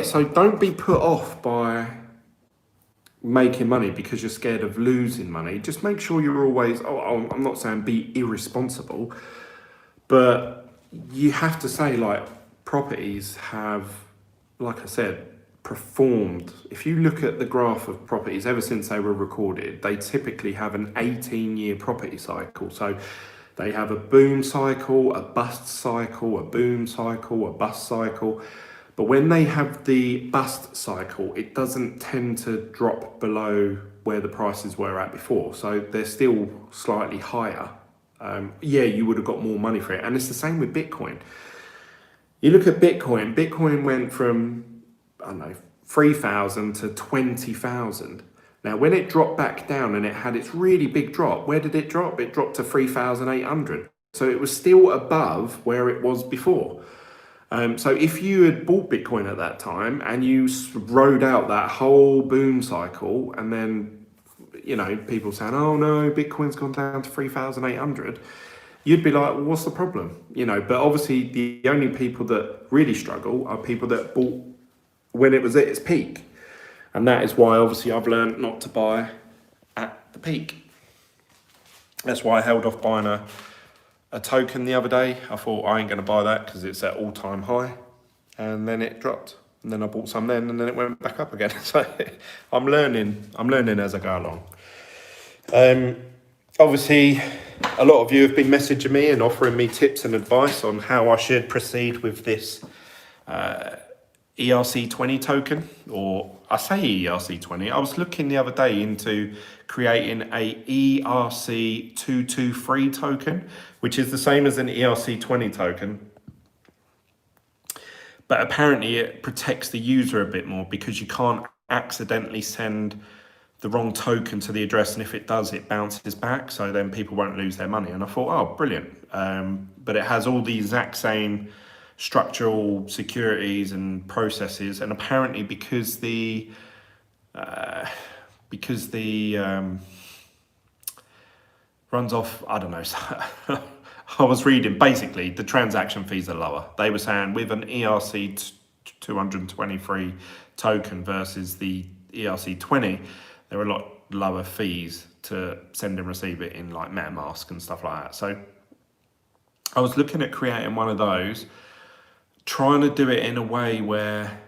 So don't be put off by making money because you're scared of losing money. Just make sure you're always, I'm not saying be irresponsible, but you have to say, like, properties have, like I said, performed. If you look at the graph of properties ever since they were recorded, they typically have an 18-year property cycle. So they have a boom cycle, a bust cycle, a boom cycle, a bust cycle. But when they have the bust cycle, it doesn't tend to drop below where the prices were at before. So they're still slightly higher. You would have got more money for it. And it's the same with Bitcoin. You look at Bitcoin. Bitcoin went from, 3,000 to 20,000. Now, when it dropped back down and it had its really big drop, where did it drop? It dropped to 3,800. So it was still above where it was before. So if you had bought Bitcoin at that time and you rode out that whole boom cycle, and then, you know, people saying, oh no, Bitcoin's gone down to 3,800, you'd be like, well, what's the problem? You know, but obviously the only people that really struggle are people that bought when it was at its peak. And that is why obviously I've learned not to buy at the peak. That's why I held off buying a token the other day. I thought I ain't going to buy that because it's at all-time high, and then it dropped, and then I bought some then, and then it went back up again. So I'm learning as I go along. Obviously a lot of you have been messaging me and offering me tips and advice on how I should proceed with this ERC20 token, or I say ERC20. I was looking the other day into creating a ERC223 token, which is the same as an ERC20 token. But apparently it protects the user a bit more because you can't accidentally send the wrong token to the address, and if it does, it bounces back, so then people won't lose their money. And I thought, oh, brilliant. But it has all the exact same structural securities and processes, and apparently because the runs off, I don't know. I was reading, basically the transaction fees are lower. They were saying with an ERC 223 token versus the ERC20, there are a lot lower fees to send and receive it in, like MetaMask and stuff like that. So I was looking at creating one of those, trying to do it in a way where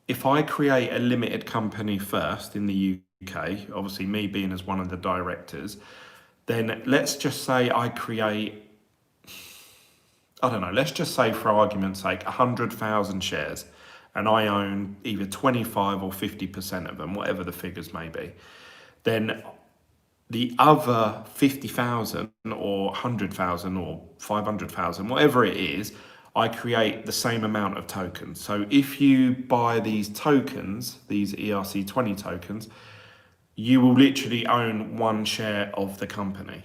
if I create a limited company first in the UK, obviously me being as one of the directors, then let's just say I create I don't know, let's just say for argument's sake, 100,000 shares, and I own either 25 or 50% of them, whatever the figures may be, then the other 50,000 or 100,000 or 500,000, whatever it is, I create the same amount of tokens. So if you buy these tokens, these ERC20 tokens, you will literally own one share of the company.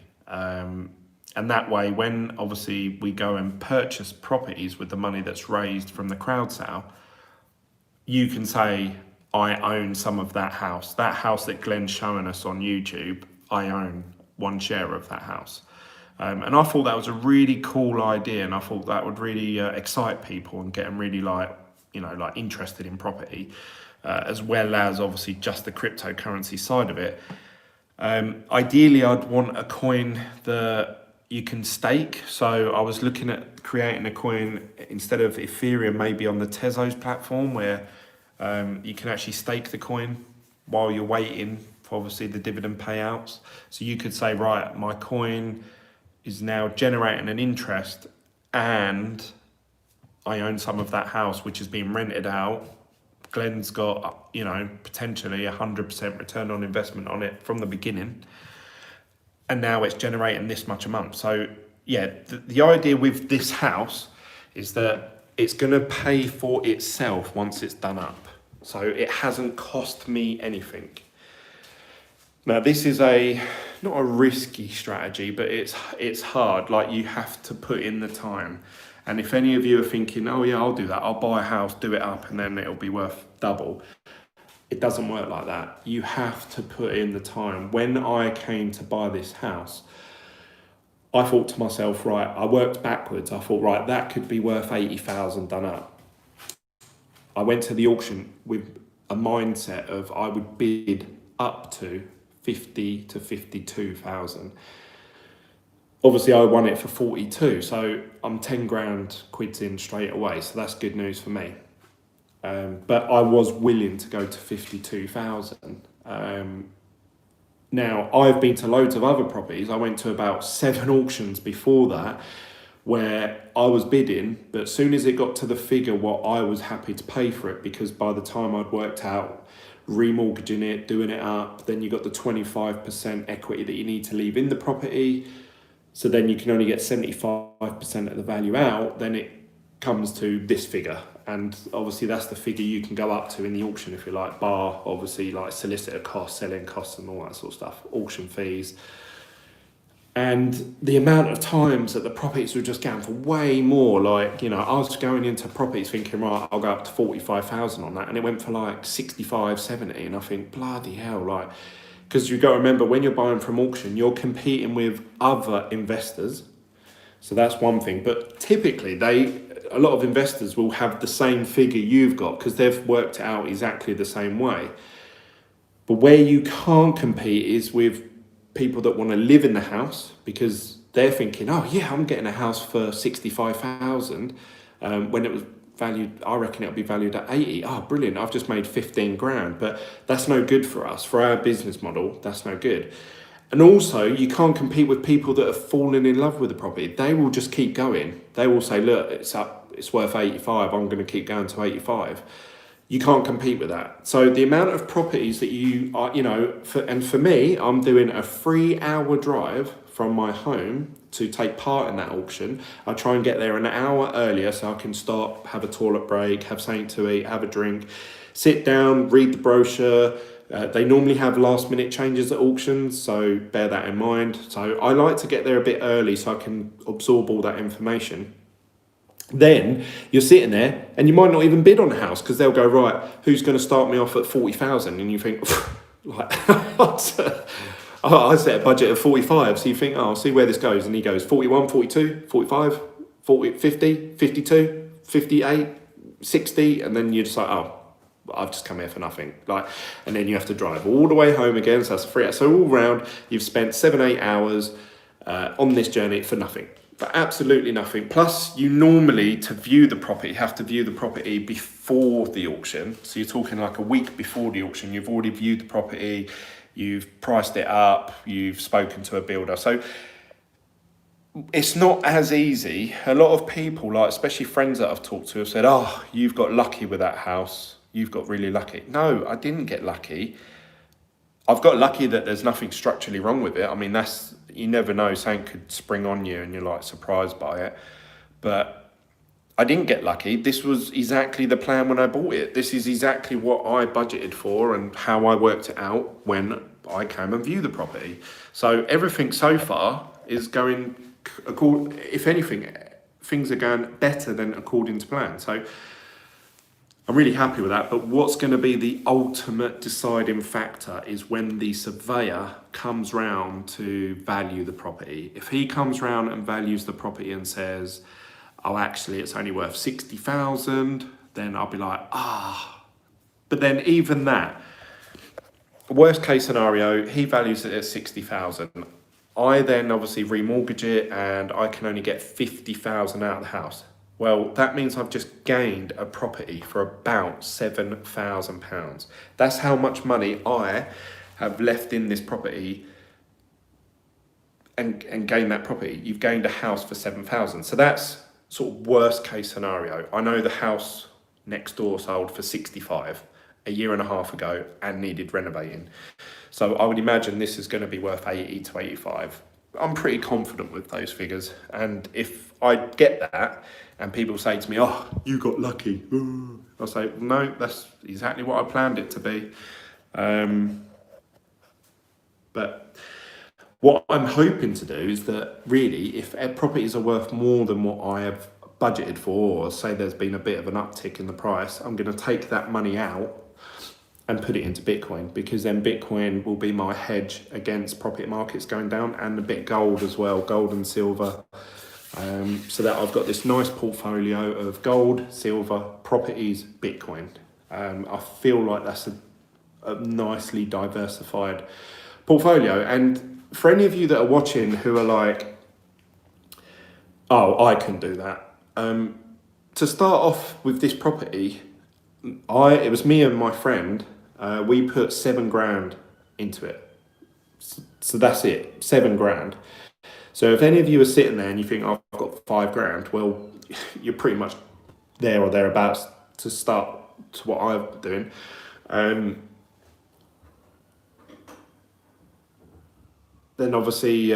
And that way, when obviously we go and purchase properties with the money that's raised from the crowd sale, you can say, I own some of that house. That house that Glenn's showing us on YouTube, I own one share of that house. And I thought that was a really cool idea, and I thought that would really excite people and get them really like interested in property, as well as obviously just the cryptocurrency side of it. Ideally, I'd want a coin that you can stake. So I was looking at creating a coin instead of Ethereum, maybe on the Tezos platform, where you can actually stake the coin while you're waiting for obviously the dividend payouts. So you could say, right, my coin is now generating an interest and I own some of that house which is being rented out. Glenn's got, potentially 100% return on investment on it from the beginning. And now it's generating this much a month. So yeah, the idea with this house is that it's going to pay for itself once it's done up. So it hasn't cost me anything. Now this is not a risky strategy, but it's hard. Like, you have to put in the time. And if any of you are thinking, oh yeah, I'll do that, I'll buy a house, do it up, and then it'll be worth double. It doesn't work like that. You have to put in the time. When I came to buy this house, I thought to myself, right, I worked backwards. I thought, right, that could be worth 80,000 done up. I went to the auction with a mindset of I would bid up to 50 to 52,000. Obviously I won it for 42, so I'm 10 grand quids in straight away, so that's good news for me. But I was willing to go to 52,000. Now, I've been to loads of other properties. I went to about 7 auctions before that where I was bidding, but as soon as it got to the figure what I was happy to pay for it, because by the time I'd worked out remortgaging it, doing it up, then you got the 25% equity that you need to leave in the property, so then you can only get 75% of the value out, then it comes to this figure. And obviously that's the figure you can go up to in the auction if you like, bar obviously like solicitor costs, selling costs and all that sort of stuff, auction fees. And the amount of times that the properties were just going for way more, like, I was going into properties thinking, right, I'll go up to 45,000 on that, and it went for like 65, 70, and I think, bloody hell, like, because you've got to remember, when you're buying from auction, you're competing with other investors. So that's one thing. But typically, a lot of investors will have the same figure you've got because they've worked it out exactly the same way. But where you can't compete is with people that want to live in the house, because they're thinking, oh yeah, I'm getting a house for 65,000 when it was valued, I reckon it'll be valued at 80. Oh, brilliant, I've just made 15 grand. But that's no good for us. For our business model, that's no good. And also, you can't compete with people that have fallen in love with the property. They will just keep going. They will say, look, it's up, it's worth 85, I'm going to keep going to 85. You can't compete with that. So the amount of properties that you are, for me, I'm doing a 3-hour drive from my home to take part in that auction. I try and get there an hour earlier so I can stop, have a toilet break, have something to eat, have a drink, sit down, read the brochure. They normally have last minute changes at auctions, so bear that in mind. So I like to get there a bit early so I can absorb all that information. Then you're sitting there and you might not even bid on a house because they'll go, right, who's going to start me off at 40,000? And you think, like, I set a budget of 45. So you think, I'll see where this goes. And he goes 41, 42, 45, 40, 50, 52, 58, 60. And then you're just like, oh, I've just come here for nothing. And then you have to drive all the way home again. So that's 3 hours. So all round, you've spent 7-8 hours on this journey for nothing. For absolutely nothing. Plus, you normally, to view the property, have to view the property before the auction. So you're talking like a week before the auction. You've already viewed the property, you've priced it up, you've spoken to a builder. So it's not as easy. A lot of people, like especially friends that I've talked to, have said, "Oh, you've got lucky with that house. You've got really lucky." No, I didn't get lucky. I've got lucky that there's nothing structurally wrong with it. I mean, that's, you never know, something could spring on you and you're like surprised by it. But I didn't get lucky. This was exactly the plan when I bought it. This is exactly what I budgeted for and how I worked it out when I came and viewed the property. So everything so far is going, if anything, things are going better than according to plan. So I'm really happy with that. But what's going to be the ultimate deciding factor is when the surveyor comes round to value the property. If he comes round and values the property and says, "Oh, actually, it's only worth 60,000, then I'll be like, ah. But then even that, worst case scenario, he values it at 60,000. I then obviously remortgage it and I can only get 50,000 out of the house. Well, that means I've just gained a property for about £7,000. That's how much money I have left in this property and gained that property. You've gained a house for 7,000. So that's sort of worst case scenario. I know the house next door sold for 65 a year and a half ago and needed renovating. So I would imagine this is going to be worth 80 to 85. I'm pretty confident with those figures. And if I get that and people say to me, "Oh, you got lucky," I'll say, no, that's exactly what I planned it to be. But what I'm hoping to do is that really, if properties are worth more than what I have budgeted for, or say there's been a bit of an uptick in the price, I'm going to take that money out and put it into Bitcoin, because then Bitcoin will be my hedge against property markets going down, and a bit gold as well, gold and silver. So that I've got this nice portfolio of gold, silver, properties, Bitcoin. I feel like that's a nicely diversified portfolio. And for any of you that are watching who are like, "Oh, I can do that." To start off with this property, it was me and my friend, we put £7,000 into it. So that's it, £7,000. So if any of you are sitting there and you think, "Oh, I've got £5,000, well, you're pretty much there or thereabouts to start to what I'm doing. Then obviously,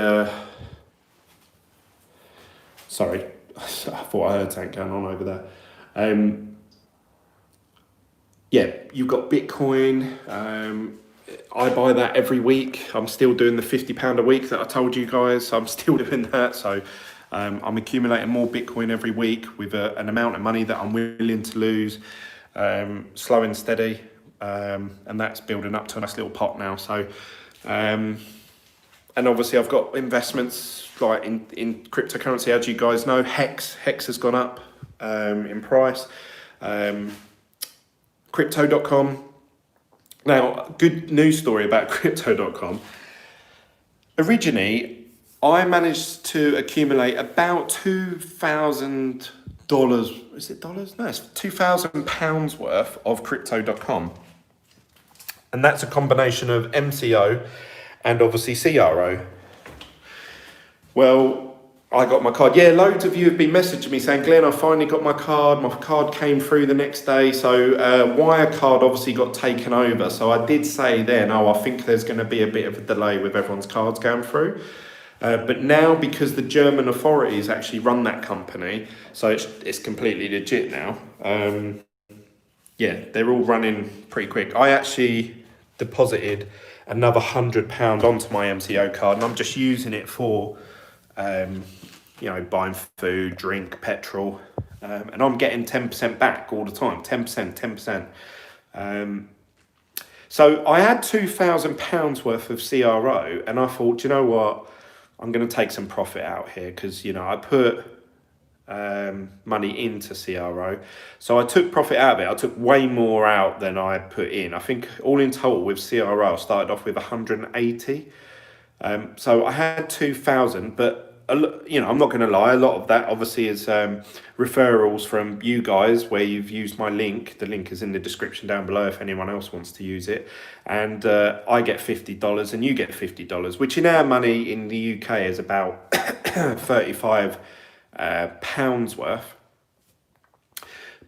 sorry, I thought I heard something going on over there. Yeah, you've got Bitcoin. I buy that every week. I'm still doing the £50 a week that I told you guys. I'm still doing that. So I'm accumulating more Bitcoin every week with an amount of money that I'm willing to lose, slow and steady. And that's building up to a nice little pot now. So, and obviously I've got investments like in cryptocurrency, as you guys know. Hex has gone up in price. Crypto.com. Now, good news story about Crypto.com. Originally, I managed to accumulate about $2,000. Is it dollars? No, it's £2,000 worth of Crypto.com. And that's a combination of MCO and obviously CRO. Well, I got my card. Yeah, loads of you have been messaging me saying, "Glenn, I finally got my card. My card came through the next day." So Wirecard obviously got taken over. So I did say then, I think there's going to be a bit of a delay with everyone's cards going through. But now, because the German authorities actually run that company, so it's completely legit now. Yeah, they're all running pretty quick. I actually deposited another £100 onto my MCO card, and I'm just using it for buying food, drink, petrol, and I'm getting 10% back all the time. 10%. So I had £2,000 worth of CRO, and I thought, "Do you know what? I'm going to take some profit out here," because I put money into CRO, so I took profit out of it. I took way more out than I put in. I think all in total with CRO, I started off with 180. So I had 2,000, but you know, I'm not going to lie, a lot of that obviously is referrals from you guys where you've used my link. The link is in the description down below if anyone else wants to use it. And I get $50 and you get $50, which in our money in the UK is about 35 pounds worth.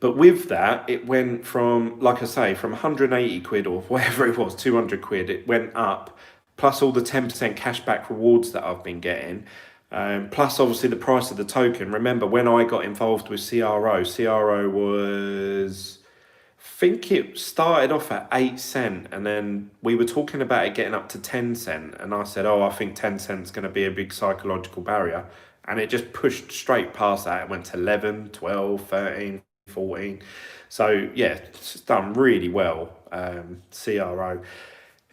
But with that, it went from, like I say, from 180 quid or whatever it was, 200 quid, it went up, plus all the 10% cashback rewards that I've been getting. Plus, obviously, the price of the token. Remember, when I got involved with CRO was, I think it started off at 8 cent, and then we were talking about it getting up to 10 cent. And I said, oh, I think 10 cent is going to be a big psychological barrier. And it just pushed straight past that. It went to 11, 12, 13, 14. So, yeah, it's done really well, CRO.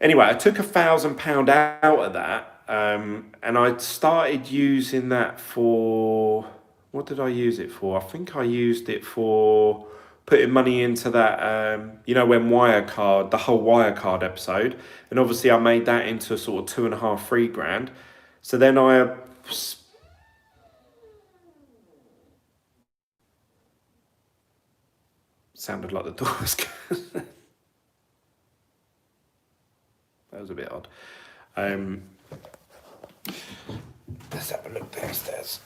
Anyway, I took £1,000 out of that. And I started using that for, what did I use it for? I think I used it for putting money into that, you know, when Wirecard, the whole Wirecard episode. And obviously I made that into sort of 2.5, 3 grand. So then I sounded like the door was that was a bit odd. Let's have a look downstairs.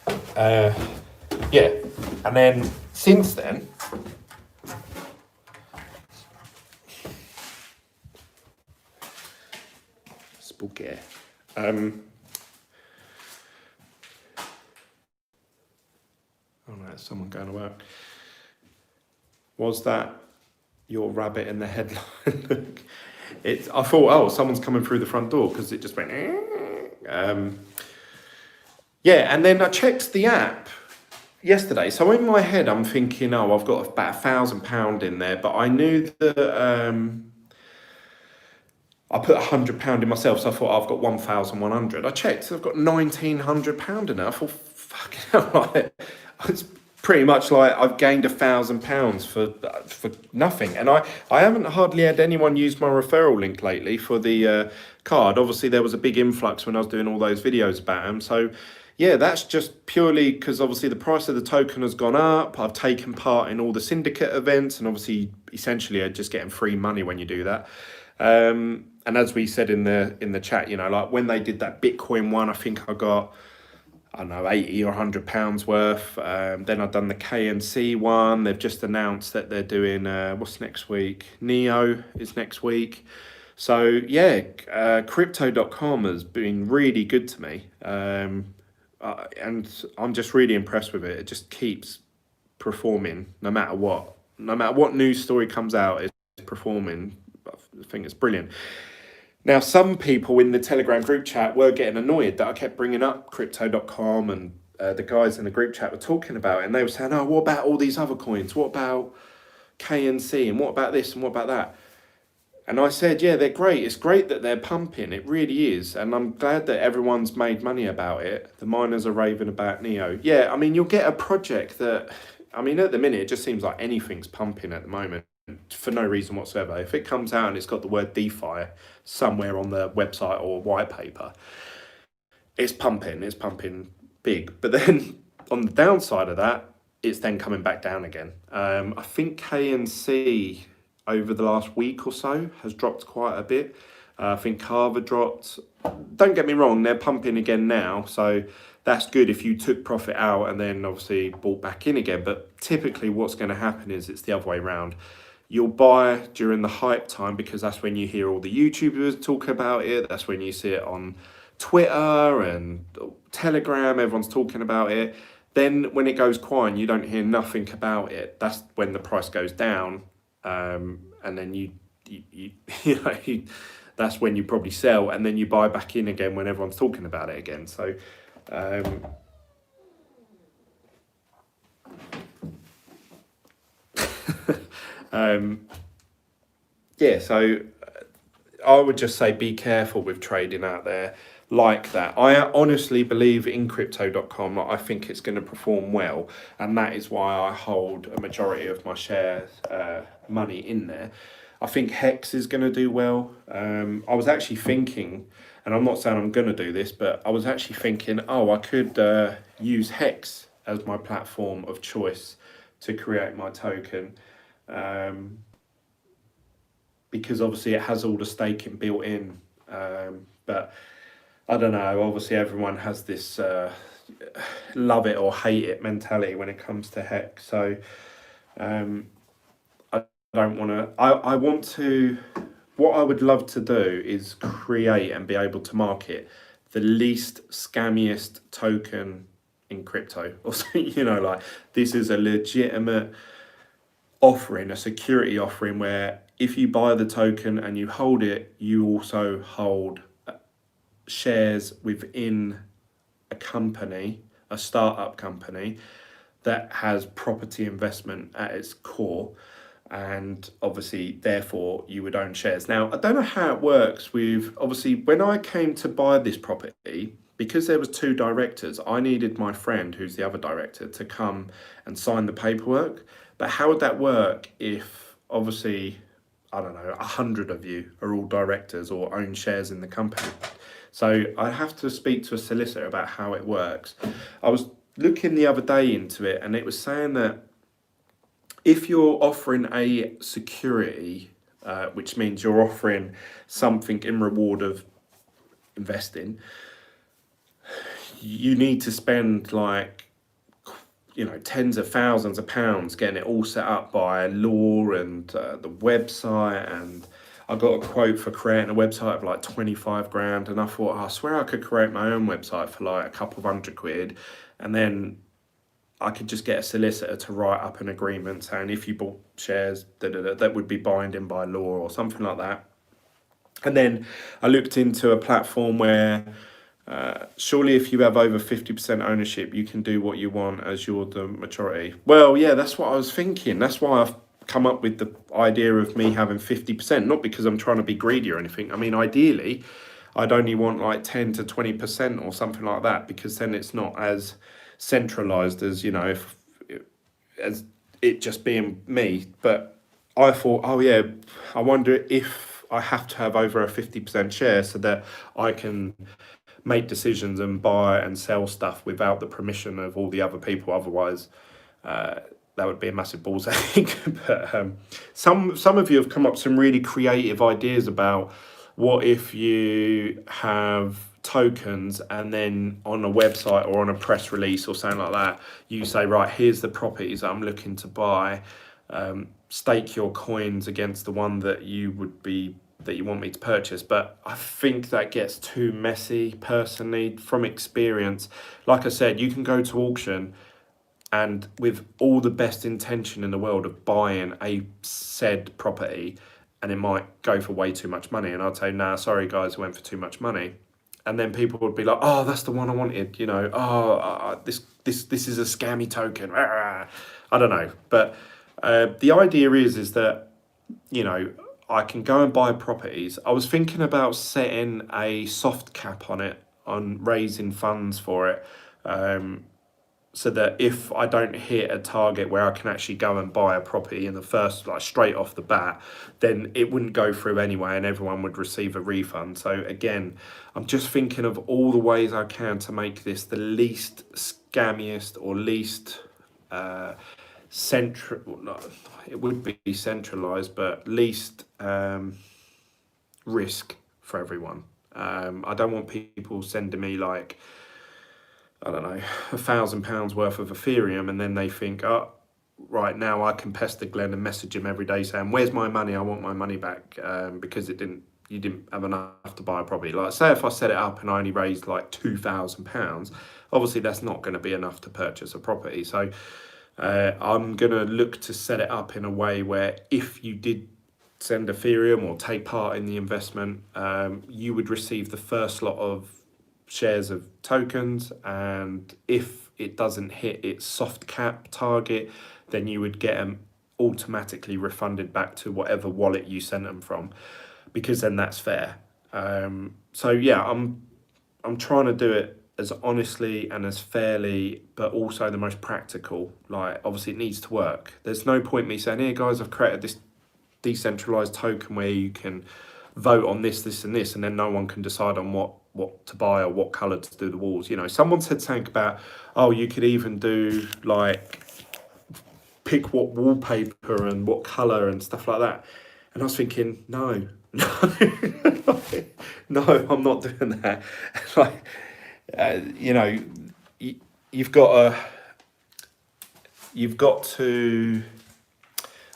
Yeah, and then since then, spooky. Oh no, there's someone going to work. Was that your rabbit in the headline? I thought, oh, someone's coming through the front door because it just went. Yeah, and then I checked the app yesterday. So in my head, I'm thinking, oh, I've got about £1,000 in there, but I knew that I put £100 in myself, so I thought I've got 1,100. I checked, so I've got £1,900 in there. I thought, fucking hell, it's pretty much like I've gained £1,000 for nothing. And I haven't hardly had anyone use my referral link lately for the card. Obviously, there was a big influx when I was doing all those videos about them. So yeah, that's just purely because obviously the price of the token has gone up. I've taken part in all the syndicate events, and obviously, essentially, are just getting free money when you do that. And as we said in the chat, you know, like when they did that Bitcoin one, I think I got, I don't know, 80 or £100 worth. Then I've done the KNC one. They've just announced that they're doing, what's next week? Neo is next week. So yeah, crypto.com has been really good to me. And I'm just really impressed with it. It just keeps performing no matter what. No matter what news story comes out, it's performing. I think it's brilliant. Now, some people in the Telegram group chat were getting annoyed that I kept bringing up crypto.com, and the guys in the group chat were talking about it, and they were saying, oh, what about all these other coins? What about KNC? And what about this? And what about that? And I said, yeah, they're great. It's great that they're pumping. It really is. And I'm glad that everyone's made money about it. The miners are raving about Neo. Yeah, I mean, you'll get a project that, I mean, at the minute, it just seems like anything's pumping at the moment for no reason whatsoever. If it comes out and it's got the word DeFi somewhere on the website or white paper, it's pumping big. But then on the downside of that, it's then coming back down again. I think KNC over the last week or so has dropped quite a bit. I think Carver dropped. Don't get me wrong, they're pumping again now, so that's good if you took profit out and then obviously bought back in again. But typically what's going to happen is it's the other way around. You'll buy during the hype time because that's when you hear all the YouTubers talk about it. That's when you see it on Twitter and Telegram, everyone's talking about it. Then when it goes quiet, you don't hear nothing about it. That's when the price goes down. And then you know, that's when you probably sell, and then you buy back in again when everyone's talking about it again. So, yeah, so I would just say be careful with trading out there like that. I honestly believe in crypto.com. I think it's going to perform well, and that is why I hold a majority of my shares money in there. I think Hex is going to do well. I was actually thinking, and I'm not saying I'm going to do this, but I was actually thinking, oh, I could use Hex as my platform of choice to create my token. Because obviously it has all the staking built in. But I don't know, obviously everyone has this love it or hate it mentality when it comes to Hex. So I don't want to, I want to, what I would love to do is create and be able to market the least scammiest token in crypto. Or, like this is a legitimate offering, a security offering where if you buy the token and you hold it, you also hold shares within a company, a startup company that has property investment at its core. And obviously, therefore, you would own shares. Now, I don't know how it works with, obviously, when I came to buy this property, because there was two directors, I needed my friend, who's the other director, to come and sign the paperwork. But how would that work if, obviously, I don't know, 100 of you are all directors or own shares in the company? So I have to speak to a solicitor about how it works. I was looking the other day into it, and it was saying that if you're offering a security, which means you're offering something in reward of investing, you need to spend like, tens of thousands of pounds getting it all set up by law and the website. And I got a quote for creating a website of like 25 grand. And I thought, I swear I could create my own website for like a couple of £100. And then I could just get a solicitor to write up an agreement saying if you bought shares, that would be binding by law or something like that. And then I looked into a platform where surely if you have over 50% ownership, you can do what you want as you're the majority. Well, yeah, that's what I was thinking. That's why I've come up with the idea of me having 50%, not because I'm trying to be greedy or anything. I mean, ideally, I'd only want like 10 to 20% or something like that, because then it's not as centralized as, if as it just being me. But I thought, oh yeah, I wonder if I have to have over a 50% share so that I can make decisions and buy and sell stuff without the permission of all the other people. Otherwise, that would be a massive balls ache. But some of you have come up with some really creative ideas about what if you have tokens and then on a website or on a press release or something like that, you say, right, here's the properties I'm looking to buy. Stake your coins against the one that you want me to purchase. But I think that gets too messy personally from experience. Like I said, you can go to auction and with all the best intention in the world of buying a said property, and it might go for way too much money, and I'd say, nah, sorry guys, it went for too much money. And then people would be like, oh, that's the one I wanted, this is a scammy token. I don't know. But the idea is that, I can go and buy properties. I was thinking about setting a soft cap on it, on raising funds for it, so that if I don't hit a target where I can actually go and buy a property in the first, like straight off the bat, then it wouldn't go through anyway and everyone would receive a refund. So again, I'm just thinking of all the ways I can to make this the least scammiest or least it would be centralized, but least risk for everyone. I don't want people sending me like, I don't know, £1,000 worth of Ethereum, and then they think, oh, right now I can pester Glenn and message him every day saying, where's my money? I want my money back, because you didn't have enough to buy a property. Like, say if I set it up and I only raised like £2,000, obviously that's not going to be enough to purchase a property. So I'm going to look to set it up in a way where if you did send Ethereum or take part in the investment, you would receive the first lot of shares of tokens, and if it doesn't hit its soft cap target, then you would get them automatically refunded back to whatever wallet you sent them from, because then that's fair. So yeah, I'm trying to do it as honestly and as fairly, but also the most practical. Like, obviously it needs to work. There's no point me saying, here guys, I've created this decentralized token where you can vote on this, and this, and then no one can decide on what to buy or what color to do the walls. You know, someone said something about, oh, you could even do like pick what wallpaper and what color and stuff like that. And I was thinking, no, no, I'm not doing that. Like, you know, you've got to.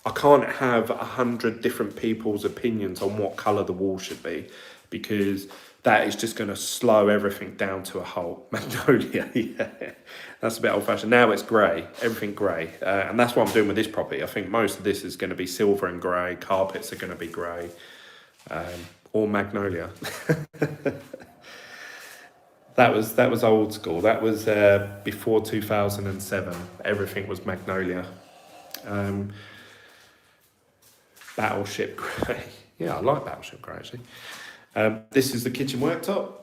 I can't have 100 different people's opinions on what colour the wall should be, because that is just going to slow everything down to a halt. Magnolia, yeah, that's a bit old-fashioned. Now it's grey, everything grey, and that's what I'm doing with this property. I think most of this is going to be silver and grey. Carpets are going to be grey, or magnolia. That was old school. That was before 2007. Everything was magnolia. Battleship grey. Yeah, I like Battleship grey actually. This is the kitchen worktop.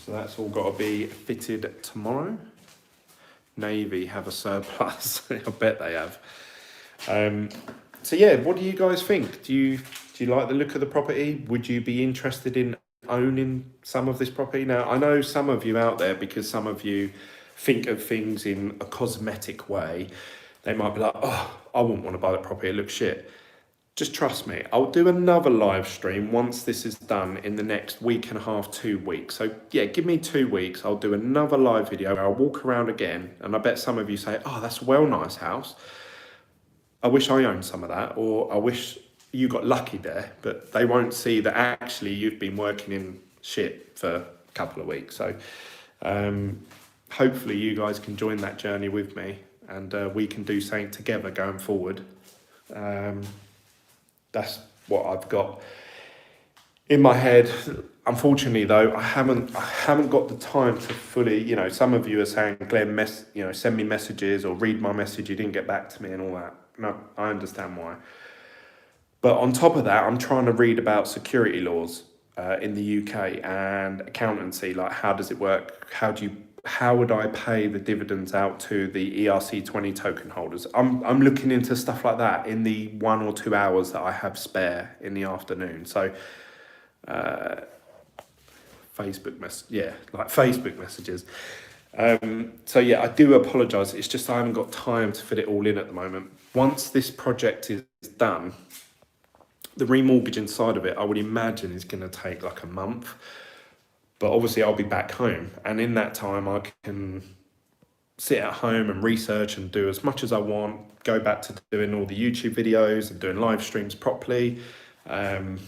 So that's all got to be fitted tomorrow. Navy have a surplus. I bet they have. So yeah, what do you guys think? Do you like the look of the property? Would you be interested in owning some of this property? Now, I know some of you out there, because some of you think of things in a cosmetic way, they might be like, oh, I wouldn't want to buy that property, it looks shit. Just trust me, I'll do another live stream once this is done in the next week and a half, 2 weeks. So yeah, give me 2 weeks, I'll do another live video where I'll walk around again, and I bet some of you say, oh, that's a well nice house. I wish I owned some of that, or I wish you got lucky there, but they won't see that actually you've been working in shit for a couple of weeks. So hopefully you guys can join that journey with me, and we can do something together going forward. That's what I've got in my head. Unfortunately though, I haven't got the time to fully, you know, some of you are saying, Glenn, send me messages or read my message, you didn't get back to me and all that. No, I understand why. But on top of that, I'm trying to read about security laws in the UK and accountancy, like how does it work? How would I pay the dividends out to the ERC20 token holders? I'm looking into stuff like that in the 1 or 2 hours that I have spare in the afternoon. So Facebook messages. So yeah, I do apologise. It's just I haven't got time to fit it all in at the moment. Once this project is done, the remortgaging side of it, I would imagine is going to take like a month. But obviously I'll be back home, and in that time I can sit at home and research and do as much as I want, go back to doing all the YouTube videos and doing live streams properly, and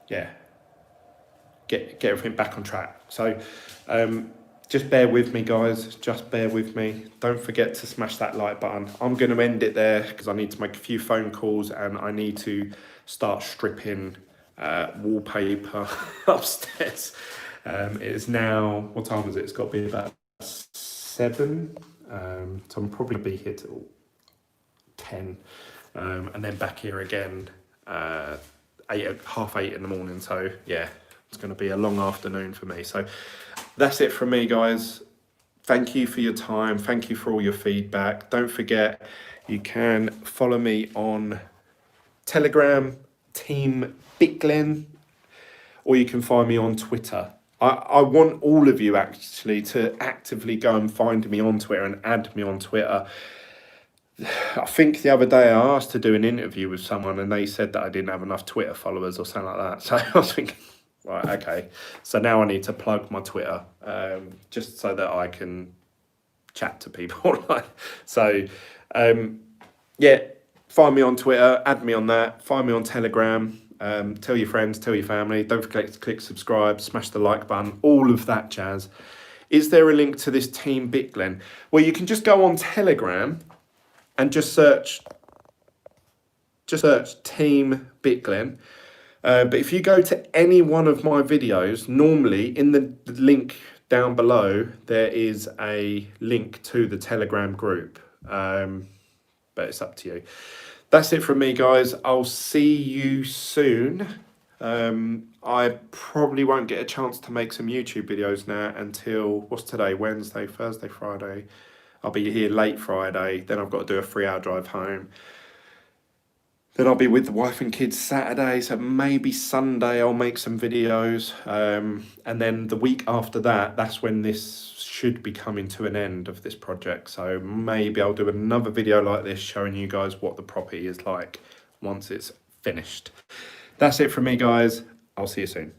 yeah, get everything back on track. So just bear with me, guys, just bear with me. Don't forget to smash that like button. I'm going to end it there because I need to make a few phone calls and I need to start stripping wallpaper upstairs. It is now, what time is it? It's got to be about 7. So I'm probably going to be here till 10. And then back here again, 8:30 in the morning. So yeah, it's going to be a long afternoon for me. So that's it from me, guys. Thank you for your time. Thank you for all your feedback. Don't forget, you can follow me on Telegram, Team Bitglen, or you can find me on Twitter. I want all of you actually to actively go and find me on Twitter and add me on Twitter. I think the other day I asked to do an interview with someone and they said that I didn't have enough Twitter followers or something like that. So I was thinking, right, okay. So now I need to plug my Twitter just so that I can chat to people. So yeah, find me on Twitter, add me on that, find me on Telegram. Tell your friends, tell your family. Don't forget to click subscribe, smash the like button, all of that jazz. Is there a link to this Team Bitglen? Well, you can just go on Telegram and just search Team Bitglen. But if you go to any one of my videos, normally in the link down below, there is a link to the Telegram group. But it's up to you. That's it from me, guys. I'll see you soon. I probably won't get a chance to make some YouTube videos now until, what's today? Wednesday, Thursday, Friday. I'll be here late Friday, then I've got to do a 3-hour drive home. Then I'll be with the wife and kids Saturday, so maybe Sunday I'll make some videos. And then the week after that, that's when this should be coming to an end of this project. So maybe I'll do another video like this showing you guys what the property is like once it's finished. That's it from me, guys. I'll see you soon.